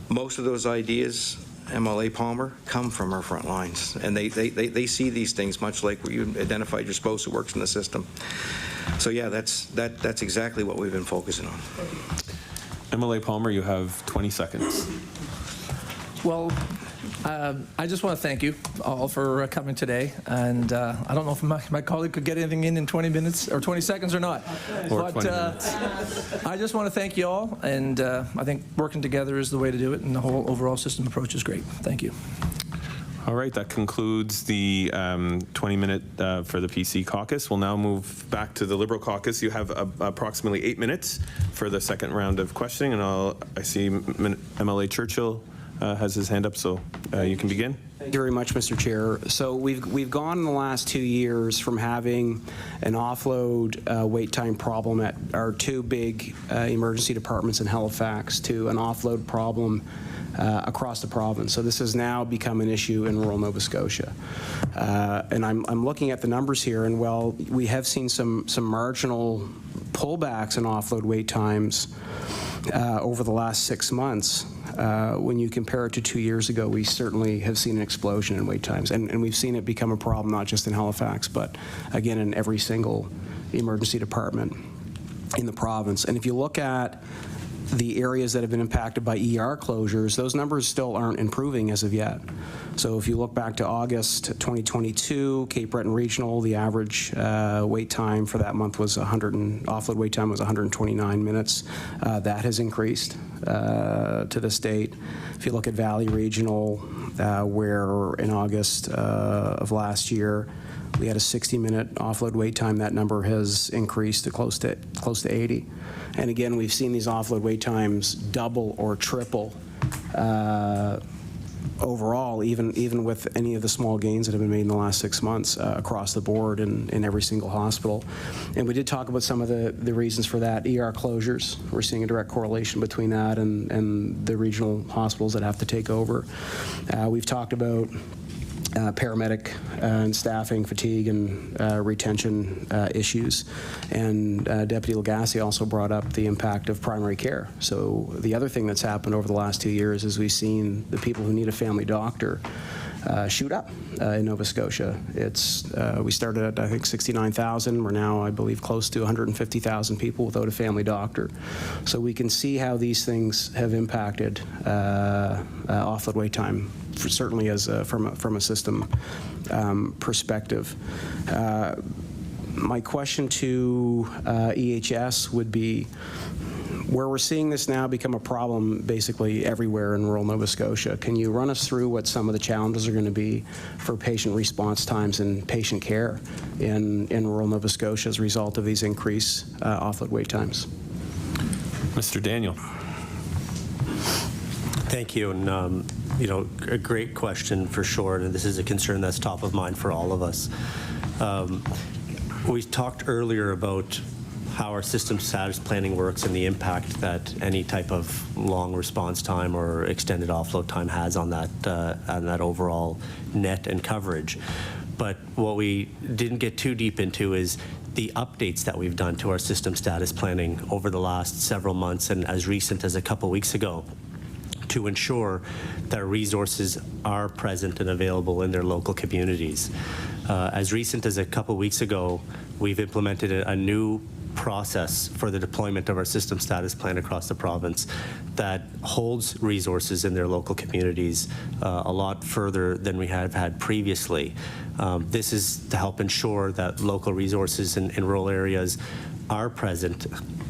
Most of those ideas, MLA Palmer, come from our front lines, and they see these things much like where you identified your spouse who works in the system. So yeah, that's exactly what we've been focusing on. MLA Palmer, you have 20 seconds. Well, I just want to thank you all for coming today, and I don't know if my colleague could get anything in 20 minutes or 20 seconds or not. Or but I just want to thank you all, and I think working together is the way to do it, and the whole overall system approach is great. Thank you. All right, that concludes the 20-minute for the PC caucus. We'll now move back to the Liberal caucus. You have approximately 8 minutes for the second round of questioning, and I see MLA Churchill has his hand up, so you can begin. Thank you very much, Mr. Chair. So we've gone in the last 2 years from having an offload wait time problem at our two big emergency departments in Halifax to an offload problem across the province. So this has now become an issue in rural Nova Scotia. And I'm looking at the numbers here, and while we have seen some marginal pullbacks in offload wait times over the last 6 months, when you compare it to 2 years ago, we certainly have seen an explosion in wait times. And we've seen it become a problem not just in Halifax, but again in every single emergency department in the province. And if you look at the areas that have been impacted by ER closures, those numbers still aren't improving as of yet. So if you look back to August 2022, Cape Breton Regional, the average wait time for that month was offload wait time was 129 minutes. That has increased to this date. If you look at Valley Regional, where in August of last year, we had a 60-minute offload wait time. That number has increased to close to 80. And again, we've seen these offload wait times double or triple overall, even with any of the small gains that have been made in the last 6 months across the board in every single hospital. And we did talk about some of the reasons for that. ER closures, we're seeing a direct correlation between that and the regional hospitals that have to take over. We've talked about paramedic and staffing fatigue and retention issues. And Deputy Lagassé also brought up the impact of primary care. So the other thing that's happened over the last 2 years is we've seen the people who need a family doctor shoot up in Nova Scotia. We started at, I think, 69,000. We're now, I believe, close to 150,000 people without a family doctor. So we can see how these things have impacted offload wait time, certainly as from a system perspective. My question to EHS would be, where we're seeing this now become a problem basically everywhere in rural Nova Scotia. Can you run us through what some of the challenges are going to be for patient response times and patient care in rural Nova Scotia as a result of these increased offload wait times? Mr. Daniel. Thank you, and a great question for sure, and this is a concern that's top of mind for all of us. We talked earlier about how our system status planning works and the impact that any type of long response time or extended offload time has on that overall net and coverage. But what we didn't get too deep into is the updates that we've done to our system status planning over the last several months and as recent as a couple weeks ago, to ensure that resources are present and available in their local communities. As recent as a couple weeks ago, we've implemented a new process for the deployment of our system status plan across the province that holds resources in their local communities a lot further than we have had previously. This is to help ensure that local resources in rural areas are present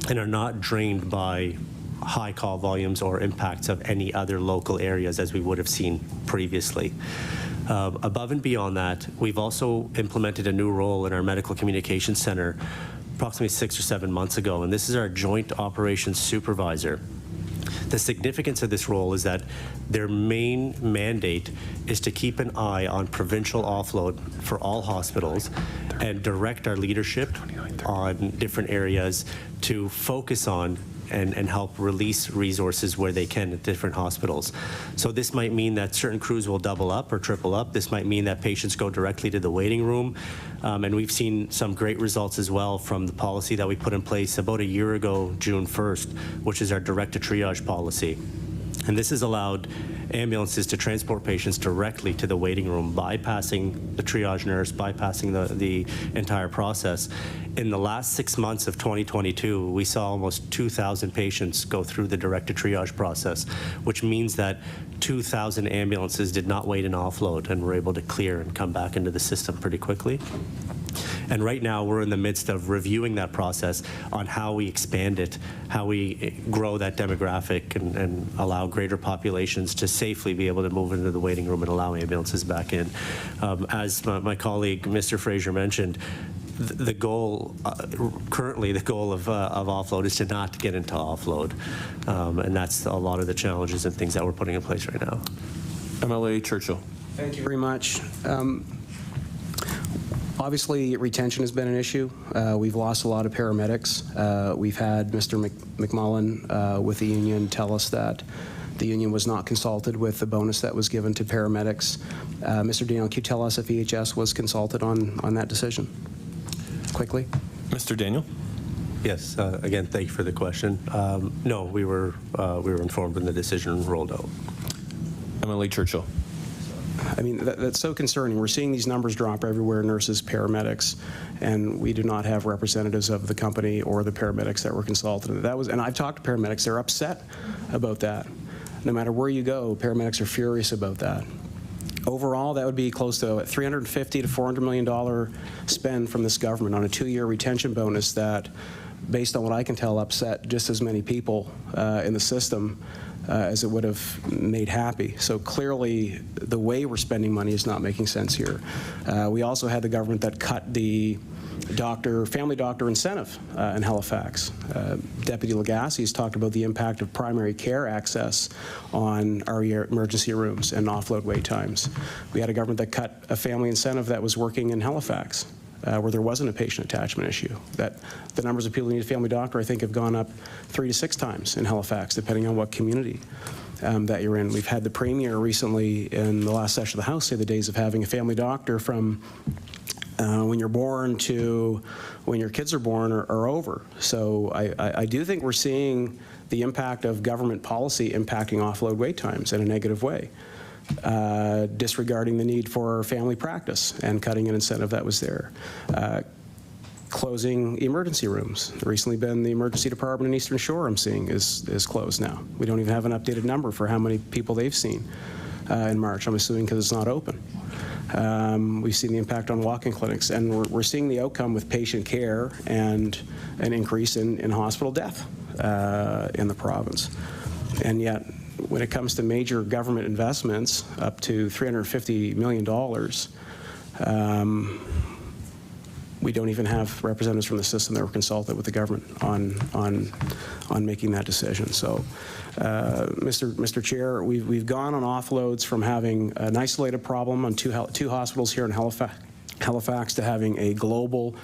and are not drained by high call volumes or impacts of any other local areas as we would have seen previously. Above and beyond that, we've also implemented a new role in our Medical Communications Center approximately 6 or 7 months ago, and this is our Joint Operations Supervisor. The significance of this role is that their main mandate is to keep an eye on provincial offload for all hospitals and direct our leadership on different areas to focus on and help release resources where they can at different hospitals. So this might mean that certain crews will double up or triple up. This might mean that patients go directly to the waiting room. And we've seen some great results as well from the policy that we put in place about a year ago, June 1st, which is our direct-to-triage policy. And this has allowed ambulances to transport patients directly to the waiting room, bypassing the triage nurse, bypassing the entire process. In the last 6 months of 2022, we saw almost 2,000 patients go through the direct-to-triage process, which means that 2,000 ambulances did not wait an offload and were able to clear and come back into the system pretty quickly. And right now, we're in the midst of reviewing that process on how we expand it, how we grow that demographic and allow greater populations to safely be able to move into the waiting room and allow ambulances back in. As my colleague, Mr. Fraser, mentioned, the goal, currently the goal of offload is to not get into offload. And that's a lot of the challenges and things that we're putting in place right now. MLA Churchill. Thank you very much. Obviously, retention has been an issue. We've lost a lot of paramedics. We've had Mr. MacMullin with the union tell us that the union was not consulted with the bonus that was given to paramedics. Mr. Daniel, can you tell us if EHS was consulted on that decision? Quickly. Mr. Daniel. Yes. Again, thank you for the question. No, we were informed when the decision rolled out. MLA Churchill. I mean, that's so concerning. We're seeing these numbers drop everywhere, nurses, paramedics, and we do not have representatives of the company or the paramedics that were consulted. And I've talked to paramedics, they're upset about that. No matter where you go, paramedics are furious about that. Overall, that would be close to $350 to $400 million spend from this government on a 2-year retention bonus that, based on what I can tell, upset just as many people in the system as it would have made happy. So clearly, the way we're spending money is not making sense here. We also had the government that cut the family doctor incentive in Halifax. Deputy Lagassé has talked about the impact of primary care access on our emergency rooms and offload wait times. We had a government that cut a family incentive that was working in Halifax, where there wasn't a patient attachment issue. That the numbers of people who need a family doctor, I think, have gone up 3 to 6 times in Halifax, depending on what community that you're in. We've had the Premier recently in the last session of the House say the days of having a family doctor from when you're born to when your kids are born are over. So I do think we're seeing the impact of government policy impacting offload wait times in a negative way. Disregarding the need for family practice and cutting an incentive that was there. Closing emergency rooms. Recently been the emergency department in Eastern Shore, I'm seeing, is closed now. We don't even have an updated number for how many people they've seen in March, I'm assuming because it's not open. We've seen the impact on walk-in clinics, and we're seeing the outcome with patient care and an increase in hospital death in the province. And yet, when it comes to major government investments, up to $350 million, we don't even have representatives from the system that were consulted with the government on making that decision. So, Mr. Chair, we've gone on offloads from having an isolated problem on two hospitals here in Halifax to having a global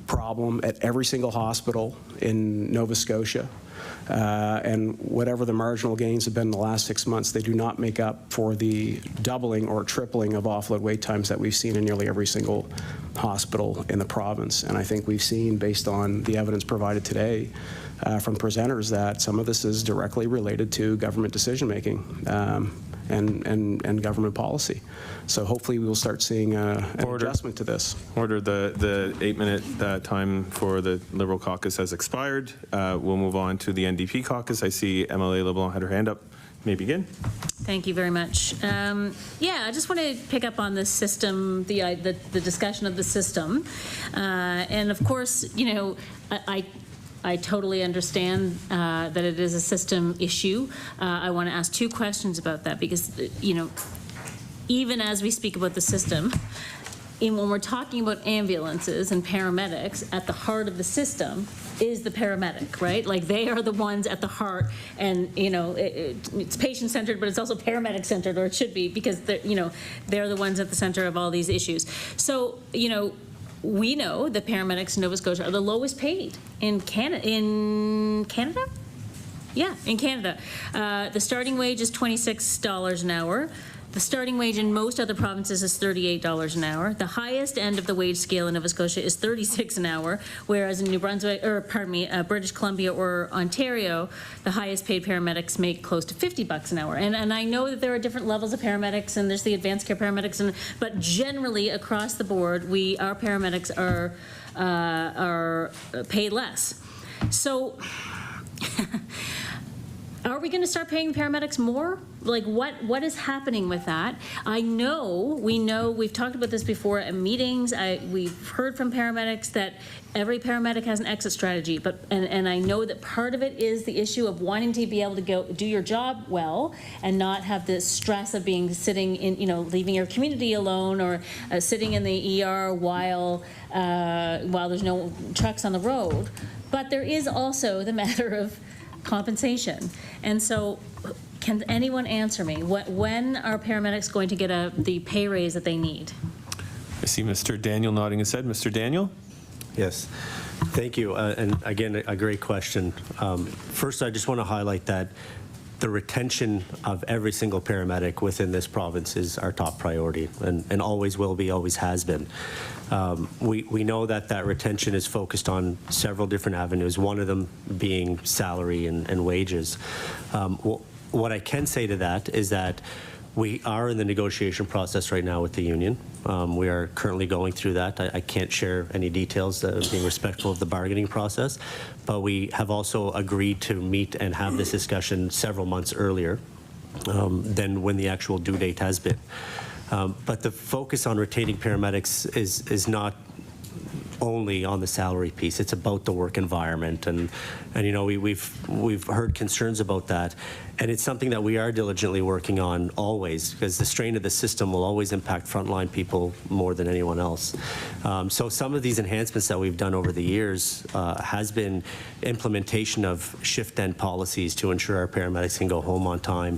problem at every single hospital in Nova Scotia. And whatever the marginal gains have been in the last 6 months, they do not make up for the doubling or tripling of offload wait times that we've seen in nearly every single hospital in the province. And I think we've seen, based on the evidence provided today from presenters, that some of this is directly related to government decision-making and government policy. So hopefully we will start seeing an adjustment to this. Order. The 8-minute time for the Liberal caucus has expired. We'll move on to the NDP caucus. I see MLA LeBlanc had her hand up. May begin. Thank you very much. Yeah, I just want to pick up on the system, the discussion of the system. And of course, you know, I totally understand that it is a system issue. I want to ask two questions about that because, you know, even as we speak about the system, when we're talking about ambulances and paramedics, at the heart of the system is the paramedic, right? Like they are the ones at the heart, and you know it's patient-centered, but it's also paramedic-centered, or it should be, because they're the ones at the center of all these issues. So you know, we know that paramedics in Nova Scotia are the lowest paid in Canada. Yeah, in Canada. The starting wage is $26 an hour. The starting wage in most other provinces is $38 an hour. The highest end of the wage scale in Nova Scotia is $36 an hour, whereas in New Brunswick, or pardon me, British Columbia or Ontario, the highest paid paramedics make close to $50 an hour. And I know that there are different levels of paramedics, and there's the advanced care paramedics, but generally across the board, our paramedics are paid less. So. Are we going to start paying paramedics more? Like what is happening with that? We know, we've talked about this before at meetings. We've heard from paramedics that every paramedic has an exit strategy, and I know that part of it is the issue of wanting to be able to go do your job well and not have the stress of sitting in, leaving your community alone, or sitting in the ER while there's no trucks on the road. But there is also the matter of compensation. And so can anyone answer me? When are paramedics going to get the pay raise that they need? I see Mr. Daniel nodding his head. Mr. Daniel? Yes. Thank you. And again, a great question. First, I just want to highlight that the retention of every single paramedic within this province is our top priority, and always will be, always has been. We know that retention is focused on several different avenues, one of them being salary and wages. What I can say to that is that we are in the negotiation process right now with the union. We are currently going through that. I can't share any details, being respectful of the bargaining process, but we have also agreed to meet and have this discussion several months earlier than when the actual due date has been. But the focus on retaining paramedics is not only on the salary piece. It's about the work environment, and we've heard concerns about that, and it's something that we are diligently working on always, because the strain of the system will always impact frontline people more than anyone else. So some of these enhancements that we've done over the years has been implementation of shift end policies to ensure our paramedics can go home on time.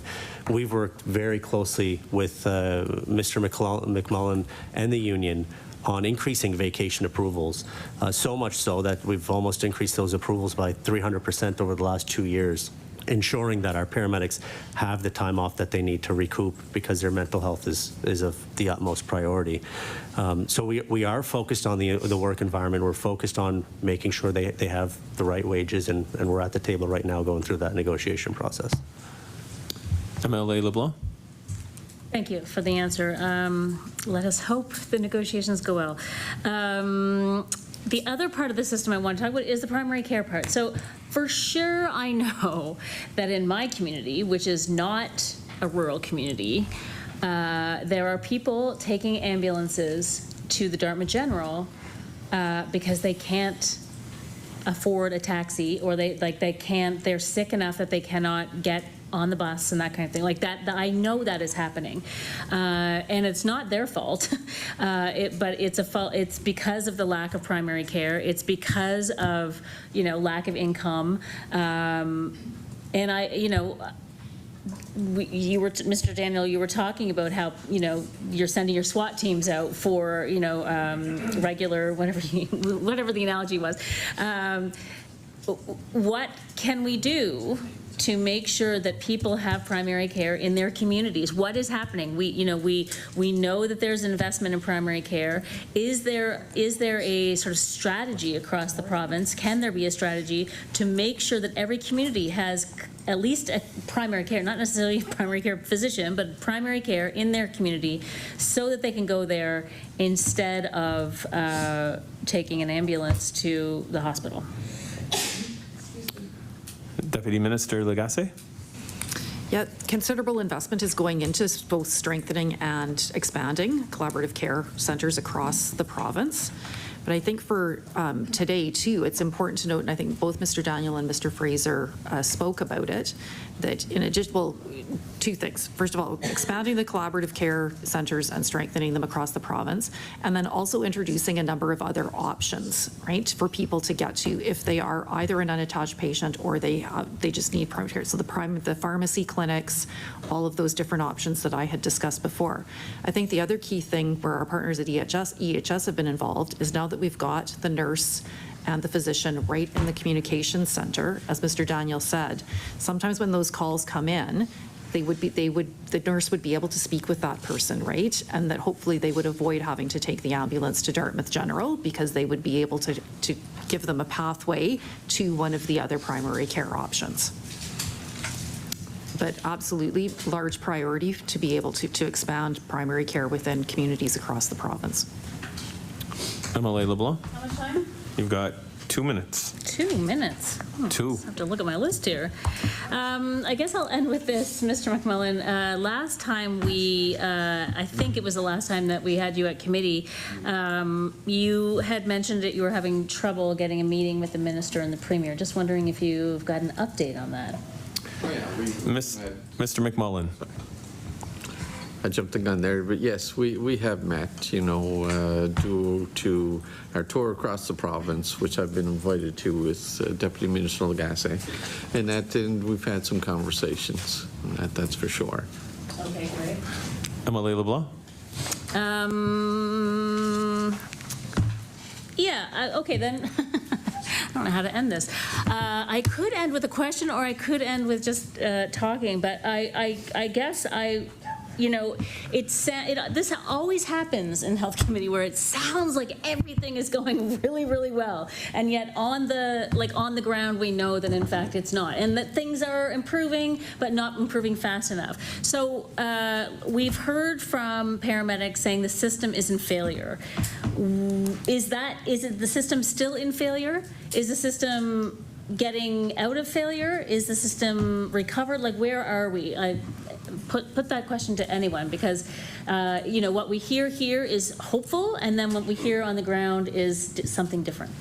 We've worked very closely with Mr. MacMullin and the union on increasing vacation approvals, so much so that we've almost increased those approvals by 300% over the last 2 years, ensuring that our paramedics have the time off that they need to recoup, because their mental health is of the utmost priority. So we are focused on the work environment. We're focused on making sure they have the right wages, and we're at the table right now going through that negotiation process. MLA LeBlanc. Thank you for the answer. Let us hope the negotiations go well. The other part of the system I want to talk about is the primary care part. So for sure, I know that in my community, which is not a rural community, there are people taking ambulances to the Dartmouth General because they can't afford a taxi, or they're sick enough that they cannot get on the bus and that kind of thing. Like that I know that is happening. And it's not their fault, but it's because of the lack of primary care. It's because of, lack of income. And Mr. Daniel, you were talking about how, you're sending your SWAT teams out for, regular, whatever the analogy was. What can we do to make sure that people have primary care in their communities? What is happening? We know that there's investment in primary care. Is there a sort of strategy across the province? Can there be a strategy to make sure that every community has at least a primary care, not necessarily a primary care physician, but primary care in their community, so that they can go there instead of taking an ambulance to the hospital? Deputy Minister Lagassé. Yeah, considerable investment is going into both strengthening and expanding collaborative care centres across the province. But I think for today, too, it's important to note, and I think both Mr. Daniel and Mr. Fraser spoke about it, that in addition, well, two things. First of all, expanding the collaborative care centres and strengthening them across the province, and then also introducing a number of other options, right, for people to get to if they are either an unattached patient or they just need primary care. So the pharmacy clinics, all of those different options that I had discussed before. I think the other key thing where our partners at EHS have been involved is now that we've got the nurse and the physician right in the communications center, as Mr. Daniel said, sometimes when those calls come in, the nurse would be able to speak with that person, right? And that hopefully they would avoid having to take the ambulance to Dartmouth General, because they would be able to give them a pathway to one of the other primary care options. But absolutely, large priority to be able to expand primary care within communities across the province. MLA LeBlanc. How much time? You've got 2 minutes. 2 minutes. Two. I have to look at my list here. I guess I'll end with this, Mr. MacMullin. Last time I think it was the last time that we had you at committee, you had mentioned that you were having trouble getting a meeting with the minister and the premier. Just wondering if you've got an update on that. Oh, yeah, Mr. MacMullin. I jumped the gun there, but yes, we have met, due to our tour across the province, which I've been invited to with Deputy Minister Lagassé, and we've had some conversations, that's for sure. Okay, great. MLA LeBlanc. Okay, then. I don't know how to end this. I could end with a question, or I could end with just talking, but I guess this always happens in Health Committee, where it sounds like everything is going really, really well, and yet on the ground we know that in fact it's not, and that things are improving but not improving fast enough. So we've heard from paramedics saying the system is in failure. Is it the system still in failure? Is the system getting out of failure? Is the system recovered? Like, where are we? I put that question to anyone, because what we hear here is hopeful, and then what we hear on the ground is something different.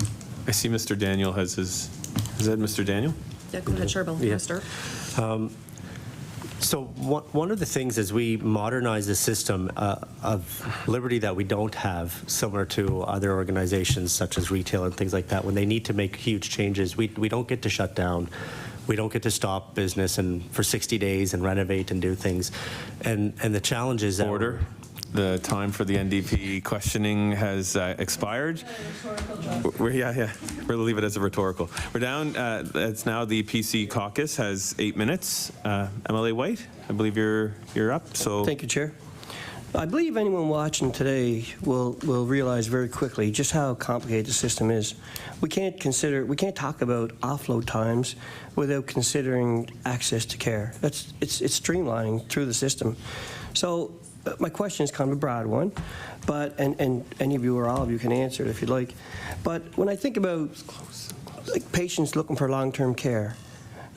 I see Mr. Daniel has his. Is that Mr. Daniel? Yeah, go ahead, Charbel. Yeah. Start. So one of the things is we modernize the system of liberty that we don't have, similar to other organizations such as retail and things like that. When they need to make huge changes, we don't get to shut down. We don't get to stop business for 60 days and renovate and do things. And the challenge is that Order. The time for the NDP questioning has expired. We'll leave it as a rhetorical. We're down. It's now the PC Caucus has 8 minutes. MLA White, I believe you're up. So Thank you, Chair. I believe anyone watching today will realize very quickly just how complicated the system is. We can't talk about offload times without considering access to care. It's streamlining through the system. So my question is kind of a broad one, but and any of you or all of you can answer it if you'd like. But when I think about like patients looking for long-term care,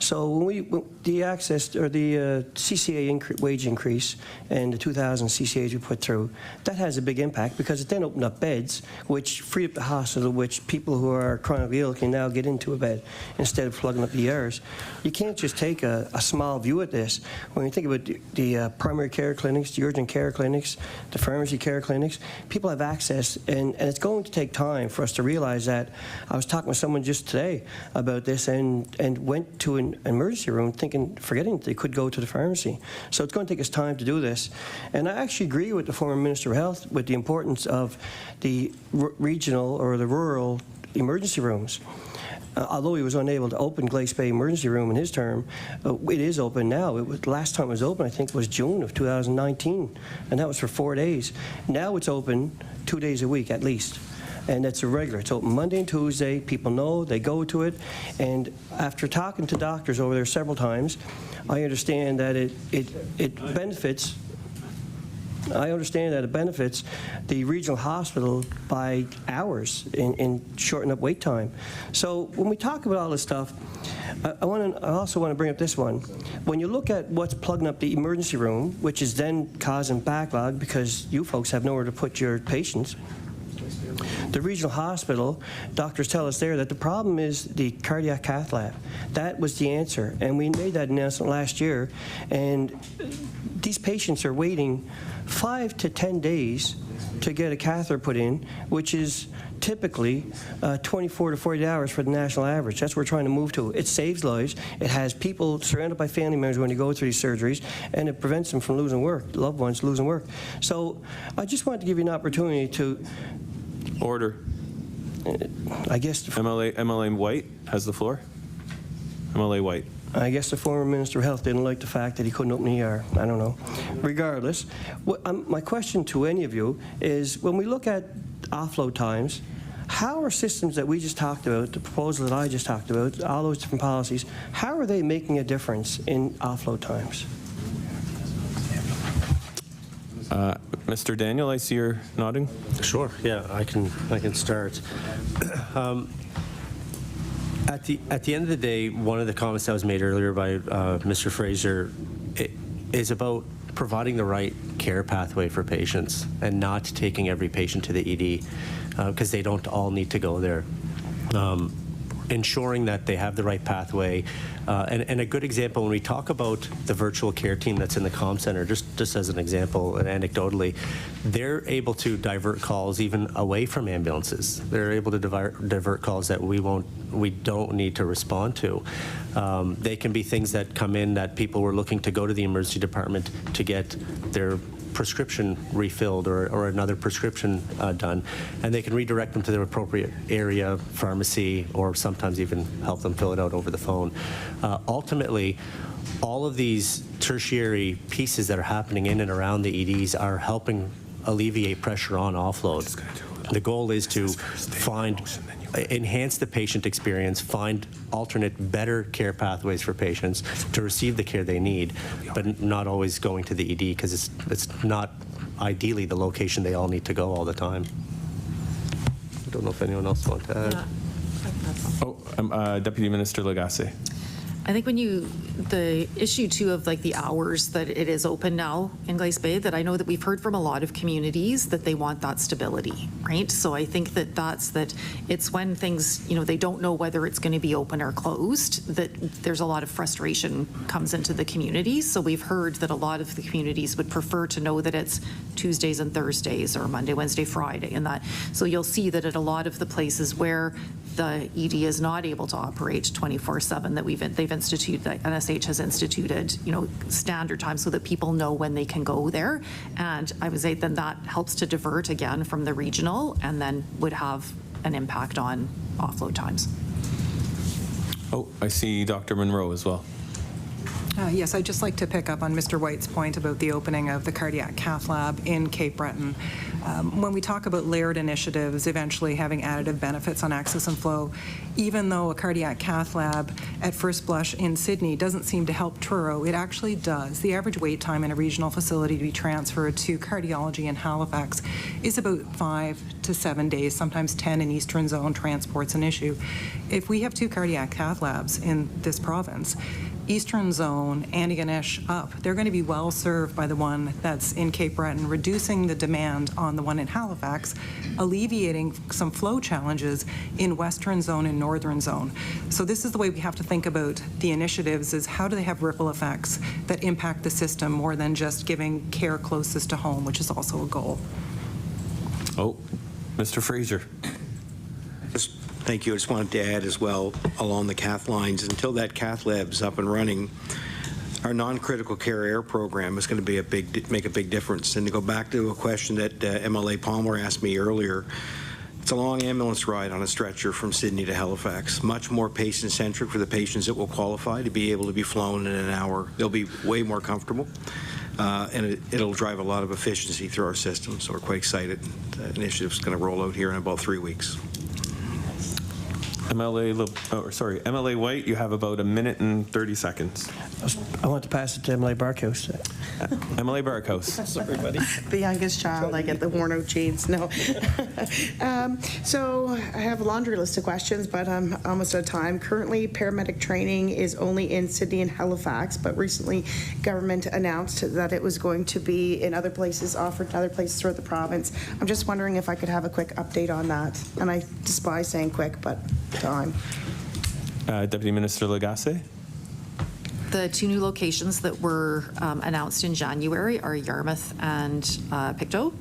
So when the access or the CCA wage increase and the 2,000 CCAs we put through, that has a big impact because it then opened up beds, which free up the hospital, which people who are chronically ill can now get into a bed instead of plugging up the ERs. You can't just take a small view at this. When you think about the primary care clinics, the urgent care clinics, the pharmacy care clinics, people have access, and it's going to take time for us to realize that. I was talking with someone just today about this and went to an emergency room forgetting they could go to the pharmacy. So it's going to take us time to do this. And I actually agree with the former Minister of Health with the importance of the regional or the rural emergency rooms. Although he was unable to open Glace Bay Emergency Room in his term, it is open now. The last time it was open, I think, was June of 2019, and that was for 4 days. Now it's open 2 days a week at least, and it's a regular. It's open Monday and Tuesday. People know, they go to it, and after talking to doctors over there several times, I understand that it benefits. I understand that it benefits the regional hospital by hours in shortening up wait time. So when we talk about all this stuff, I also want to bring up this one. When you look at what's plugging up the emergency room, which is then causing backlog because you folks have nowhere to put your patients, the regional hospital, doctors tell us there that the problem is the cardiac cath lab. That was the answer, and we made that announcement last year, and these patients are waiting 5 to 10 days to get a catheter put in, which is typically 24 to 48 hours for the national average. That's what we're trying to move to. It saves lives. It has people surrounded by family members when they go through these surgeries, and it prevents them from losing work, loved ones losing work. So I just wanted to give you an opportunity to... Order. I guess... MLA White has the floor. MLA White. I guess the former Minister of Health didn't like the fact that he couldn't open the ER. I don't know. Regardless, my question to any of you is, when we look at offload times, how are systems that we just talked about, the proposal that I just talked about, all those different policies, how are they making a difference in offload times? Mr. Daniel, I see you're nodding. Sure. Yeah, I can start. At the end of the day, one of the comments that was made earlier by Mr. Fraser is about providing the right care pathway for patients and not taking every patient to the ED because they don't all need to go there. Ensuring that they have the right pathway. And a good example, when we talk about the virtual care team that's in the comm center, just as an example, and anecdotally, they're able to divert calls even away from ambulances. They're able to divert calls that we don't need to respond to. They can be things that come in that people were looking to go to the emergency department to get their prescription refilled or another prescription done, and they can redirect them to their appropriate area, pharmacy, or sometimes even help them fill it out over the phone. Ultimately, all of these tertiary pieces that are happening in and around the EDs are helping alleviate pressure on offload. The goal is to enhance the patient experience, find alternate, better care pathways for patients to receive the care they need, but not always going to the ED because it's not ideally the location they all need to go all the time. I don't know if anyone else wants to add. Oh, Deputy Minister Lagassé. I think the issue too of like the hours that it is open now in Glace Bay, that I know that we've heard from a lot of communities that they want that stability, right? So I think that it's when things, they don't know whether it's going to be open or closed, that there's a lot of frustration comes into the communities. So we've heard that a lot of the communities would prefer to know that it's Tuesdays and Thursdays or Monday, Wednesday, Friday, and that. So you'll see that at a lot of the places where the ED is not able to operate 24/7, that they've instituted, that NSH has instituted, standard time so that people know when they can go there. And I would say then that helps to divert again from the regional and then would have an impact on offload times. Oh, I see Dr. Munroe as well. Yes, I'd just like to pick up on Mr. White's point about the opening of the cardiac cath lab in Cape Breton. When we talk about layered initiatives, eventually having additive benefits on access and flow, even though a cardiac cath lab at first blush in Sydney doesn't seem to help Truro, it actually does. The average wait time in a regional facility to be transferred to cardiology in Halifax is about 5 to 7 days, sometimes 10 in Eastern Zone. Transport's an issue. If we have 2 cardiac cath labs in this province, Eastern Zone, Antigonish up, they're going to be well served by the one that's in Cape Breton, reducing the demand on the one in Halifax, alleviating some flow challenges in Western Zone and Northern Zone. So this is the way we have to think about the initiatives, is how do they have ripple effects that impact the system more than just giving care closest to home, which is also a goal. Oh, Mr. Fraser. Thank you. I just wanted to add as well, along the cath lines, until that cath lab's up and running, our non-critical care air program is going to be make a big difference. And to go back to a question that MLA Palmer asked me earlier, it's a long ambulance ride on a stretcher from Sydney to Halifax, much more patient-centric for the patients that will qualify to be able to be flown in an hour. They'll be way more comfortable, and it'll drive a lot of efficiency through our system. So we're quite excited. The initiative's going to roll out here in about 3 weeks. MLA White, you have about 1 minute and 30 seconds. I want to pass it to MLA Barkhouse. MLA Barkhouse. Sorry, buddy. The youngest child, I get the worn out jeans. No. So I have a laundry list of questions, but I'm almost out of time. Currently, paramedic training is only in Sydney and Halifax, but recently government announced that it was going to be in other places, offered in other places throughout the province. I'm just wondering if I could have a quick update on that. And I despise saying quick, but time. Deputy Minister Lagassé. The 2 new locations that were announced in January are Yarmouth and Pictou.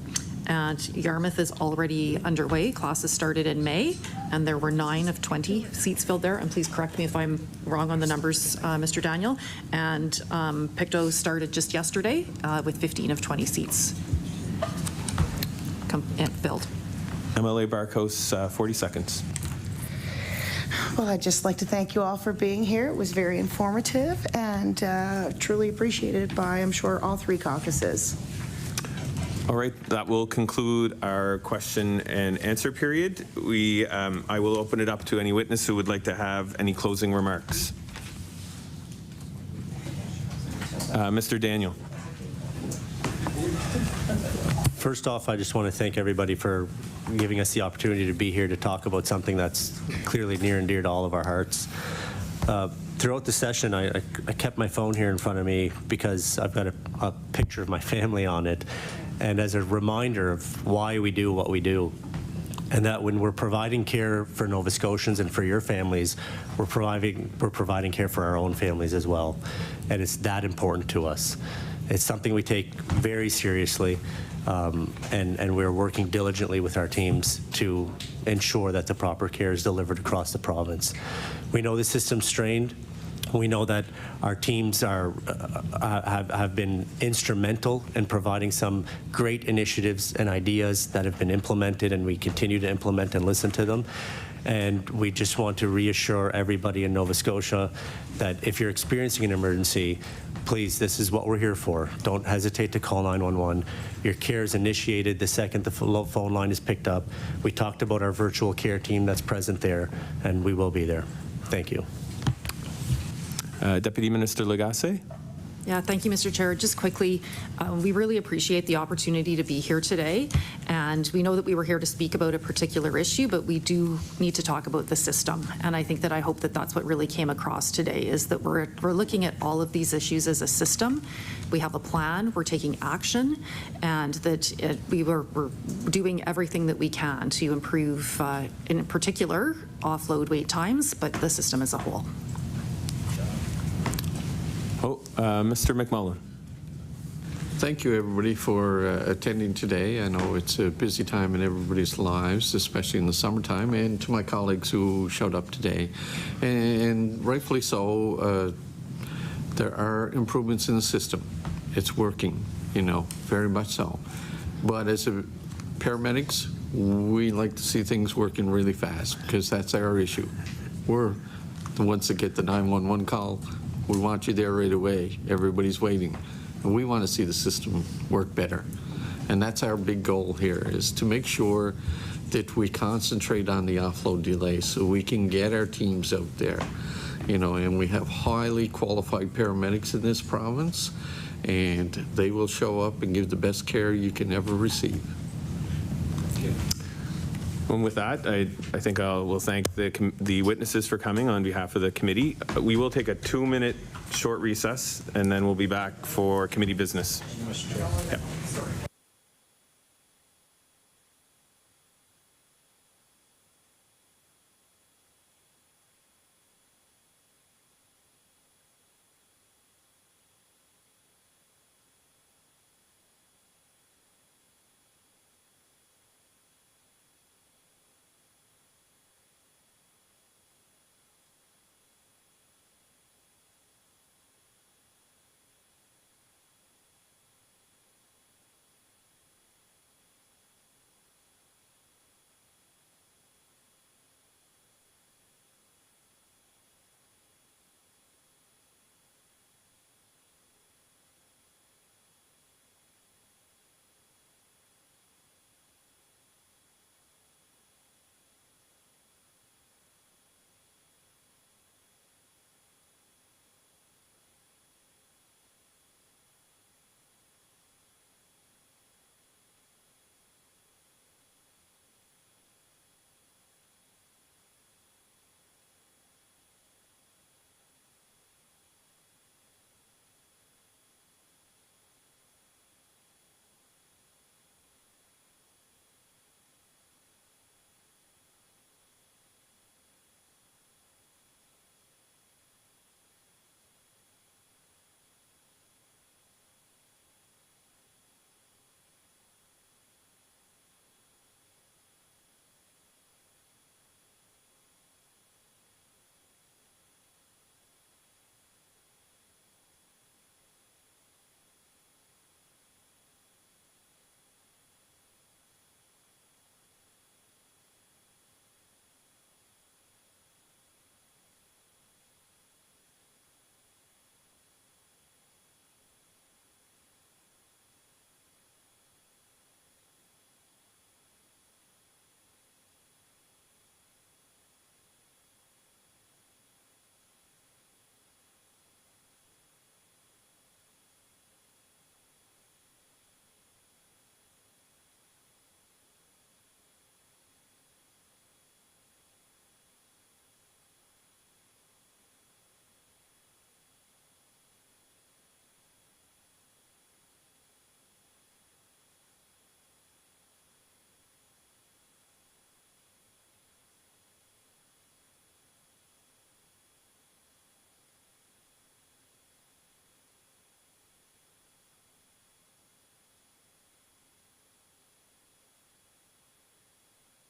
And Yarmouth is already underway. Classes started in May, and there were 9 of 20 seats filled there. And please correct me if I'm wrong on the numbers, Mr. Daniel. And Pictou started just yesterday with 15 of 20 seats filled. MLA Barkhouse, 40 seconds. Well, I'd just like to thank you all for being here. It was very informative and truly appreciated by, I'm sure, all 3 caucuses. All right, that will conclude our question and answer period. I will open it up to any witness who would like to have any closing remarks. Mr. Daniel. First off, I just want to thank everybody for giving us the opportunity to be here to talk about something that's clearly near and dear to all of our hearts. Throughout the session, I kept my phone here in front of me because I've got a picture of my family on it, and as a reminder of why we do what we do. And that when we're providing care for Nova Scotians and for your families, we're providing care for our own families as well. And it's that important to us. It's something we take very seriously, and we're working diligently with our teams to ensure that the proper care is delivered across the province. We know the system's strained. We know that our teams have been instrumental in providing some great initiatives and ideas that have been implemented, and we continue to implement and listen to them. And we just want to reassure everybody in Nova Scotia that if you're experiencing an emergency, please, this is what we're here for. Don't hesitate to call 911. Your care is initiated the second the phone line is picked up. We talked about our virtual care team that's present there, and we will be there. Thank you. Deputy Minister Lagassé. Yeah, thank you, Mr. Chair. Just quickly, we really appreciate the opportunity to be here today, and we know that we were here to speak about a particular issue, but we do need to talk about the system. And I think that I hope that that's what really came across today, is that we're looking at all of these issues as a system. We have a plan, we're taking action, and that we're doing everything that we can to improve, in particular, offload wait times, but the system as a whole. Mr. MacMullin. Thank you, everybody, for attending today. I know it's a busy time in everybody's lives, especially in the summertime, and to my colleagues who showed up today. And rightfully so, there are improvements in the system. It's working, very much so. But as paramedics, we like to see things working really fast, because that's our issue. We're the ones that get the 911 call. We want you there right away. Everybody's waiting. And we want to see the system work better. And that's our big goal here, is to make sure that we concentrate on the offload delay so we can get our teams out there. And we have highly qualified paramedics in this province, and they will show up and give the best care you can ever receive. And with that, I think we'll thank the witnesses for coming on behalf of the committee. We will take a 2-minute short recess, and then we'll be back for committee business. Yeah.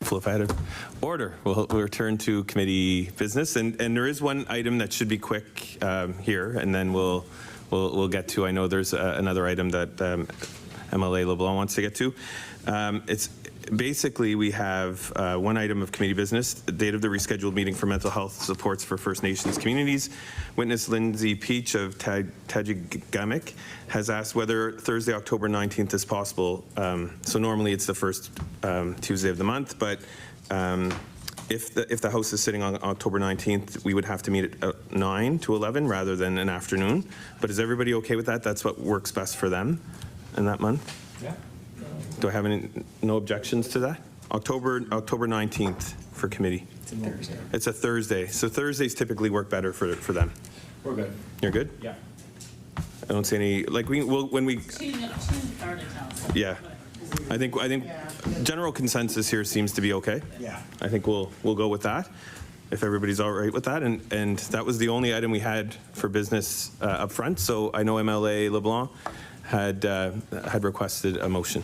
Flip out of order. We'll return to committee business, and there is one item that should be quick here, and then we'll get to. I know there's another item that MLA LeBlanc wants to get to. It's basically we have one item of committee business: the date of the rescheduled meeting for mental health supports for First Nations communities. Witness Lindsay Peach of Tajigamik has asked whether Thursday, October 19th is possible. So normally it's the first Tuesday of the month, but if the House is sitting on October 19th, we would have to meet at 9 to 11 rather than an afternoon. But is everybody okay with that? That's what works best for them in that month? Yeah. Do I have no objections to that? October 19th for committee. It's a Thursday. It's a Thursday. So Thursdays typically work better for them. We're good. You're good? Yeah. I don't see any, like when we. Yeah. I think general consensus here seems to be okay. Yeah. I think we'll go with that, if everybody's all right with that. And that was the only item we had for business up front. So I know MLA LeBlanc had requested a motion.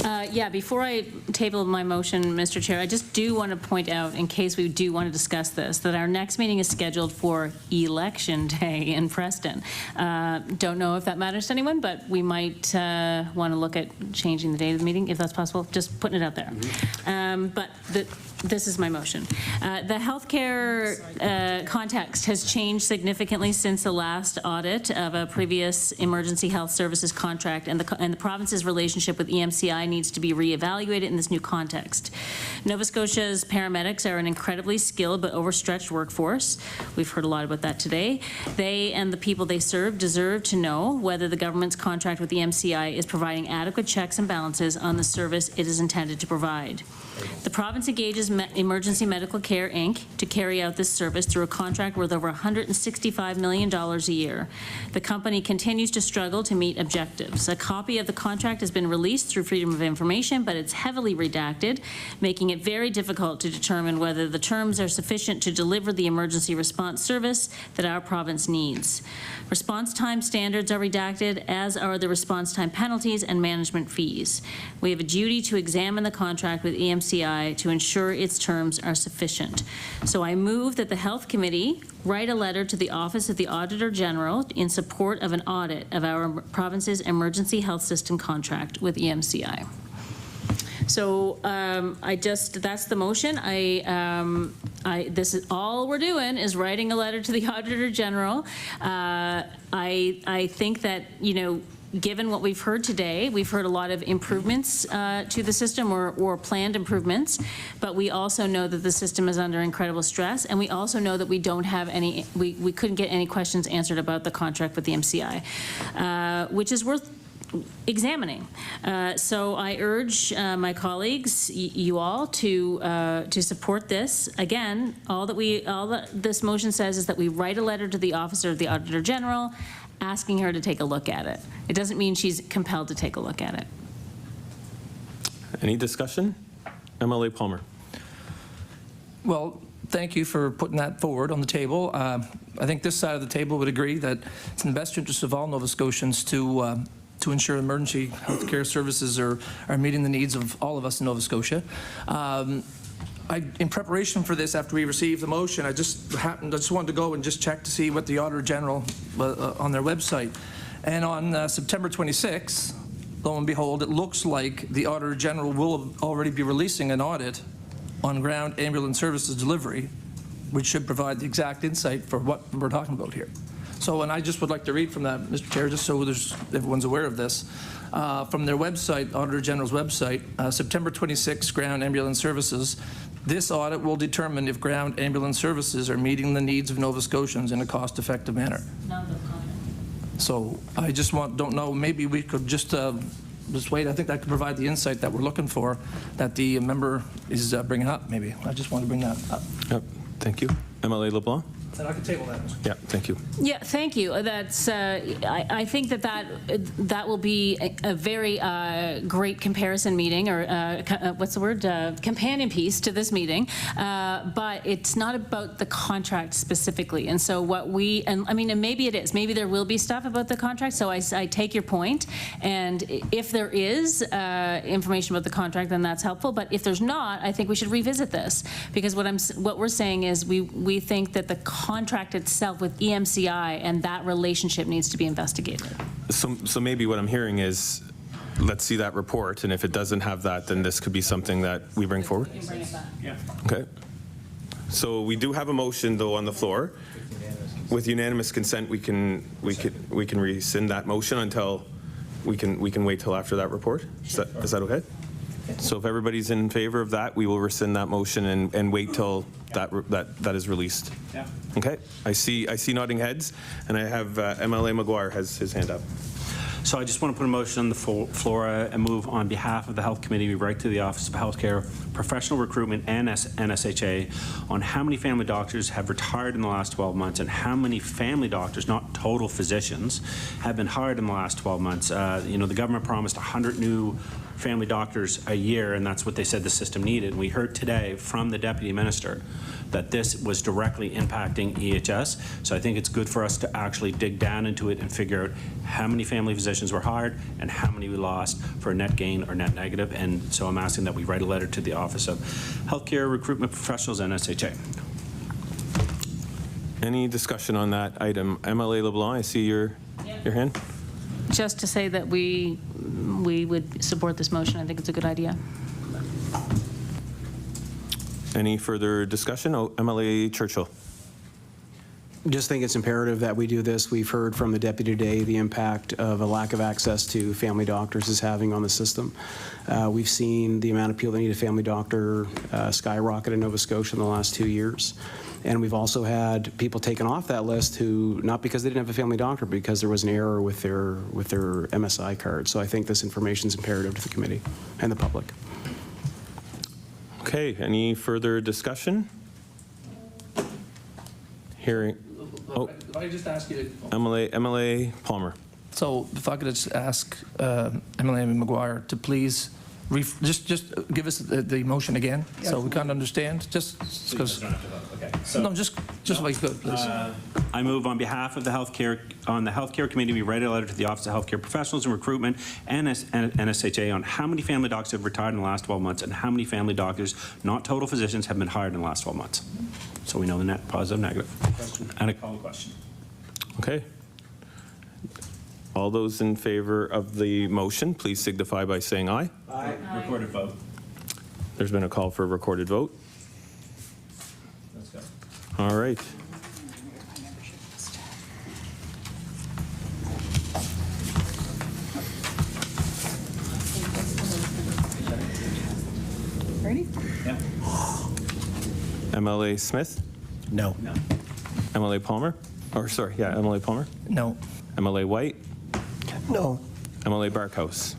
Yeah, before I table my motion, Mr. Chair, I just do want to point out, in case we do want to discuss this, that our next meeting is scheduled for Election Day in Preston. Don't know if that matters to anyone, but we might want to look at changing the date of the meeting, if that's possible. Just putting it out there. But this is my motion. The healthcare context has changed significantly since the last audit of a previous emergency health services contract, and the province's relationship with EMCI needs to be reevaluated in this new context. Nova Scotia's paramedics are an incredibly skilled but overstretched workforce. We've heard a lot about that today. They and the people they serve deserve to know whether the government's contract with EMCI is providing adequate checks and balances on the service it is intended to provide. The province engages Emergency Medical Care, Inc. to carry out this service through a contract worth over $165 million a year. The company continues to struggle to meet objectives. A copy of the contract has been released through Freedom of Information, but it's heavily redacted, making it very difficult to determine whether the terms are sufficient to deliver the emergency response service that our province needs. Response time standards are redacted, as are the response time penalties and management fees. We have a duty to examine the contract with EMCI to ensure its terms are sufficient. So I move that the Health Committee write a letter to the Office of the Auditor General in support of an audit of our province's emergency health system contract with EMCI. So that's the motion. This is all we're doing is writing a letter to the Auditor General. I think that, given what we've heard today, we've heard a lot of improvements to the system or planned improvements, but we also know that the system is under incredible stress, and we also know that we don't have any, we couldn't get any questions answered about the contract with the MCI, which is worth examining. So I urge my colleagues, you all, to support this. Again, all that this motion says is that we write a letter to the Officer of the Auditor General asking her to take a look at it. It doesn't mean she's compelled to take a look at it. Any discussion? MLA Palmer. Well, thank you for putting that forward on the table. I think this side of the table would agree that it's in the best interest of all Nova Scotians to ensure emergency health care services are meeting the needs of all of us in Nova Scotia. In preparation for this, after we received the motion, I just wanted to go and just check to see what the Auditor General on their website. And on September 26th, lo and behold, it looks like the Auditor General will already be releasing an audit on ground ambulance services delivery, which should provide the exact insight for what we're talking about here. So, and I just would like to read from that, Mr. Chair, just so everyone's aware of this. From their website, Auditor General's website, September 26, ground ambulance services. This audit will determine if ground ambulance services are meeting the needs of Nova Scotians in a cost-effective manner. So I just don't know, maybe we could just wait. I think that could provide the insight that we're looking for, that the member is bringing up, maybe. I just want to bring that up. Yep, thank you. MLA LeBlanc? And I can table that. Yeah, thank you. Yeah, thank you. That's. I think that will be a very great comparison meeting, or what's the word? Companion piece to this meeting. But it's not about the contract specifically. And so what we, and I mean, and maybe it is. Maybe there will be stuff about the contract. So I take your point. And if there is information about the contract, then that's helpful. But if there's not, I think we should revisit this, because what we're saying is we think that the contract itself with EMCI and that relationship needs to be investigated. So maybe what I'm hearing is, let's see that report, and if it doesn't have that, then this could be something that we bring forward. We can bring it back. Yeah. Okay. So we do have a motion though on the floor. With unanimous consent, we can rescind that motion until we can wait till after that report. Is that okay? So if everybody's in favor of that, we will rescind that motion and wait till that is released. Yeah. Okay. I see nodding heads, and I have MLA Maguire has his hand up. So I just want to put a motion on the floor and move on behalf of the Health Committee. We write to the Office of Healthcare, Professional Recruitment, and NSHA on how many family doctors have retired in the last 12 months and how many family doctors, not total physicians, have been hired in the last 12 months. The government promised 100 new family doctors a year, and that's what they said the system needed. We heard today from the Deputy Minister that this was directly impacting EHS. So I think it's good for us to actually dig down into it and figure out how many family physicians were hired and how many we lost for a net gain or net negative. And so I'm asking that we write a letter to the Office of Healthcare Recruitment Professionals, NSHA. Any discussion on that item? MLA LeBlanc, I see your hand. Just to say that we would support this motion. I think it's a good idea. Any further discussion? Oh, MLA Churchill. Just think it's imperative that we do this. We've heard from the deputy today the impact of a lack of access to family doctors is having on the system. We've seen the amount of people that need a family doctor skyrocket in Nova Scotia in the last 2 years. And we've also had people taken off that list who, not because they didn't have a family doctor, but because there was an error with their MSI card. So I think this information is imperative to the committee and the public. Okay, any further discussion? Hearing. Oh, If I just ask you, MLA Palmer. so if I could just ask MLA McGuire to please just give us the motion again, so we kind of understand, just because. No, just if I could, please. I move on behalf of the Healthcare Committee, we write a letter to the Office of Healthcare Professionals and Recruitment and NSHA on how many family doctors have retired in the last 12 months and how many family doctors, not total physicians, have been hired in the last 12 months. So we know the net positive, negative. And a call question. Okay. All those in favor of the motion, please signify by saying aye. Aye. Recorded vote. There's been a call for a recorded vote. Let's go. All right. Ready? Yeah. MLA Smith? No. No. MLA Palmer? Or sorry, yeah, MLA Palmer? No. MLA White? No. MLA Barkhouse?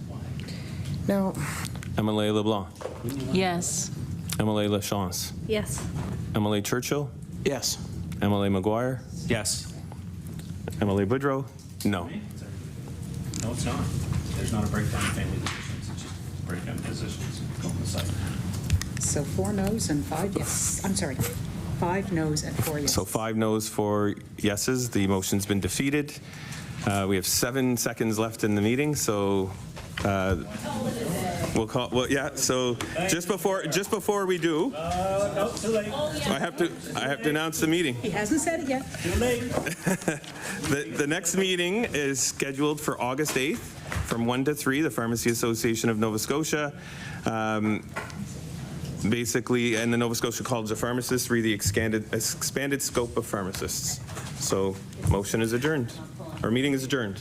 No. MLA LeBlanc? Yes. MLA Lachance? Yes. MLA Churchill? Yes. MLA McGuire? Yes. MLA Boudreau? No. No, it's not. There's not a breakdown of family physicians. It's just a breakdown of physicians on the site. So 4 noes and 5 yes. I'm sorry, 5 noes and 4 yes. So 5 noes, 4 yeses. The motion's been defeated. We have 7 seconds left in the meeting, so we'll call. Well, yeah. So just before we do, No, too late. I have to announce the meeting. He hasn't said it yet. Too late. The next meeting is scheduled for August 8th from 1 to 3, the Pharmacy Association of Nova Scotia. Basically, and the Nova Scotia College of Pharmacists read the expanded scope of pharmacists. So motion is adjourned, or meeting is adjourned.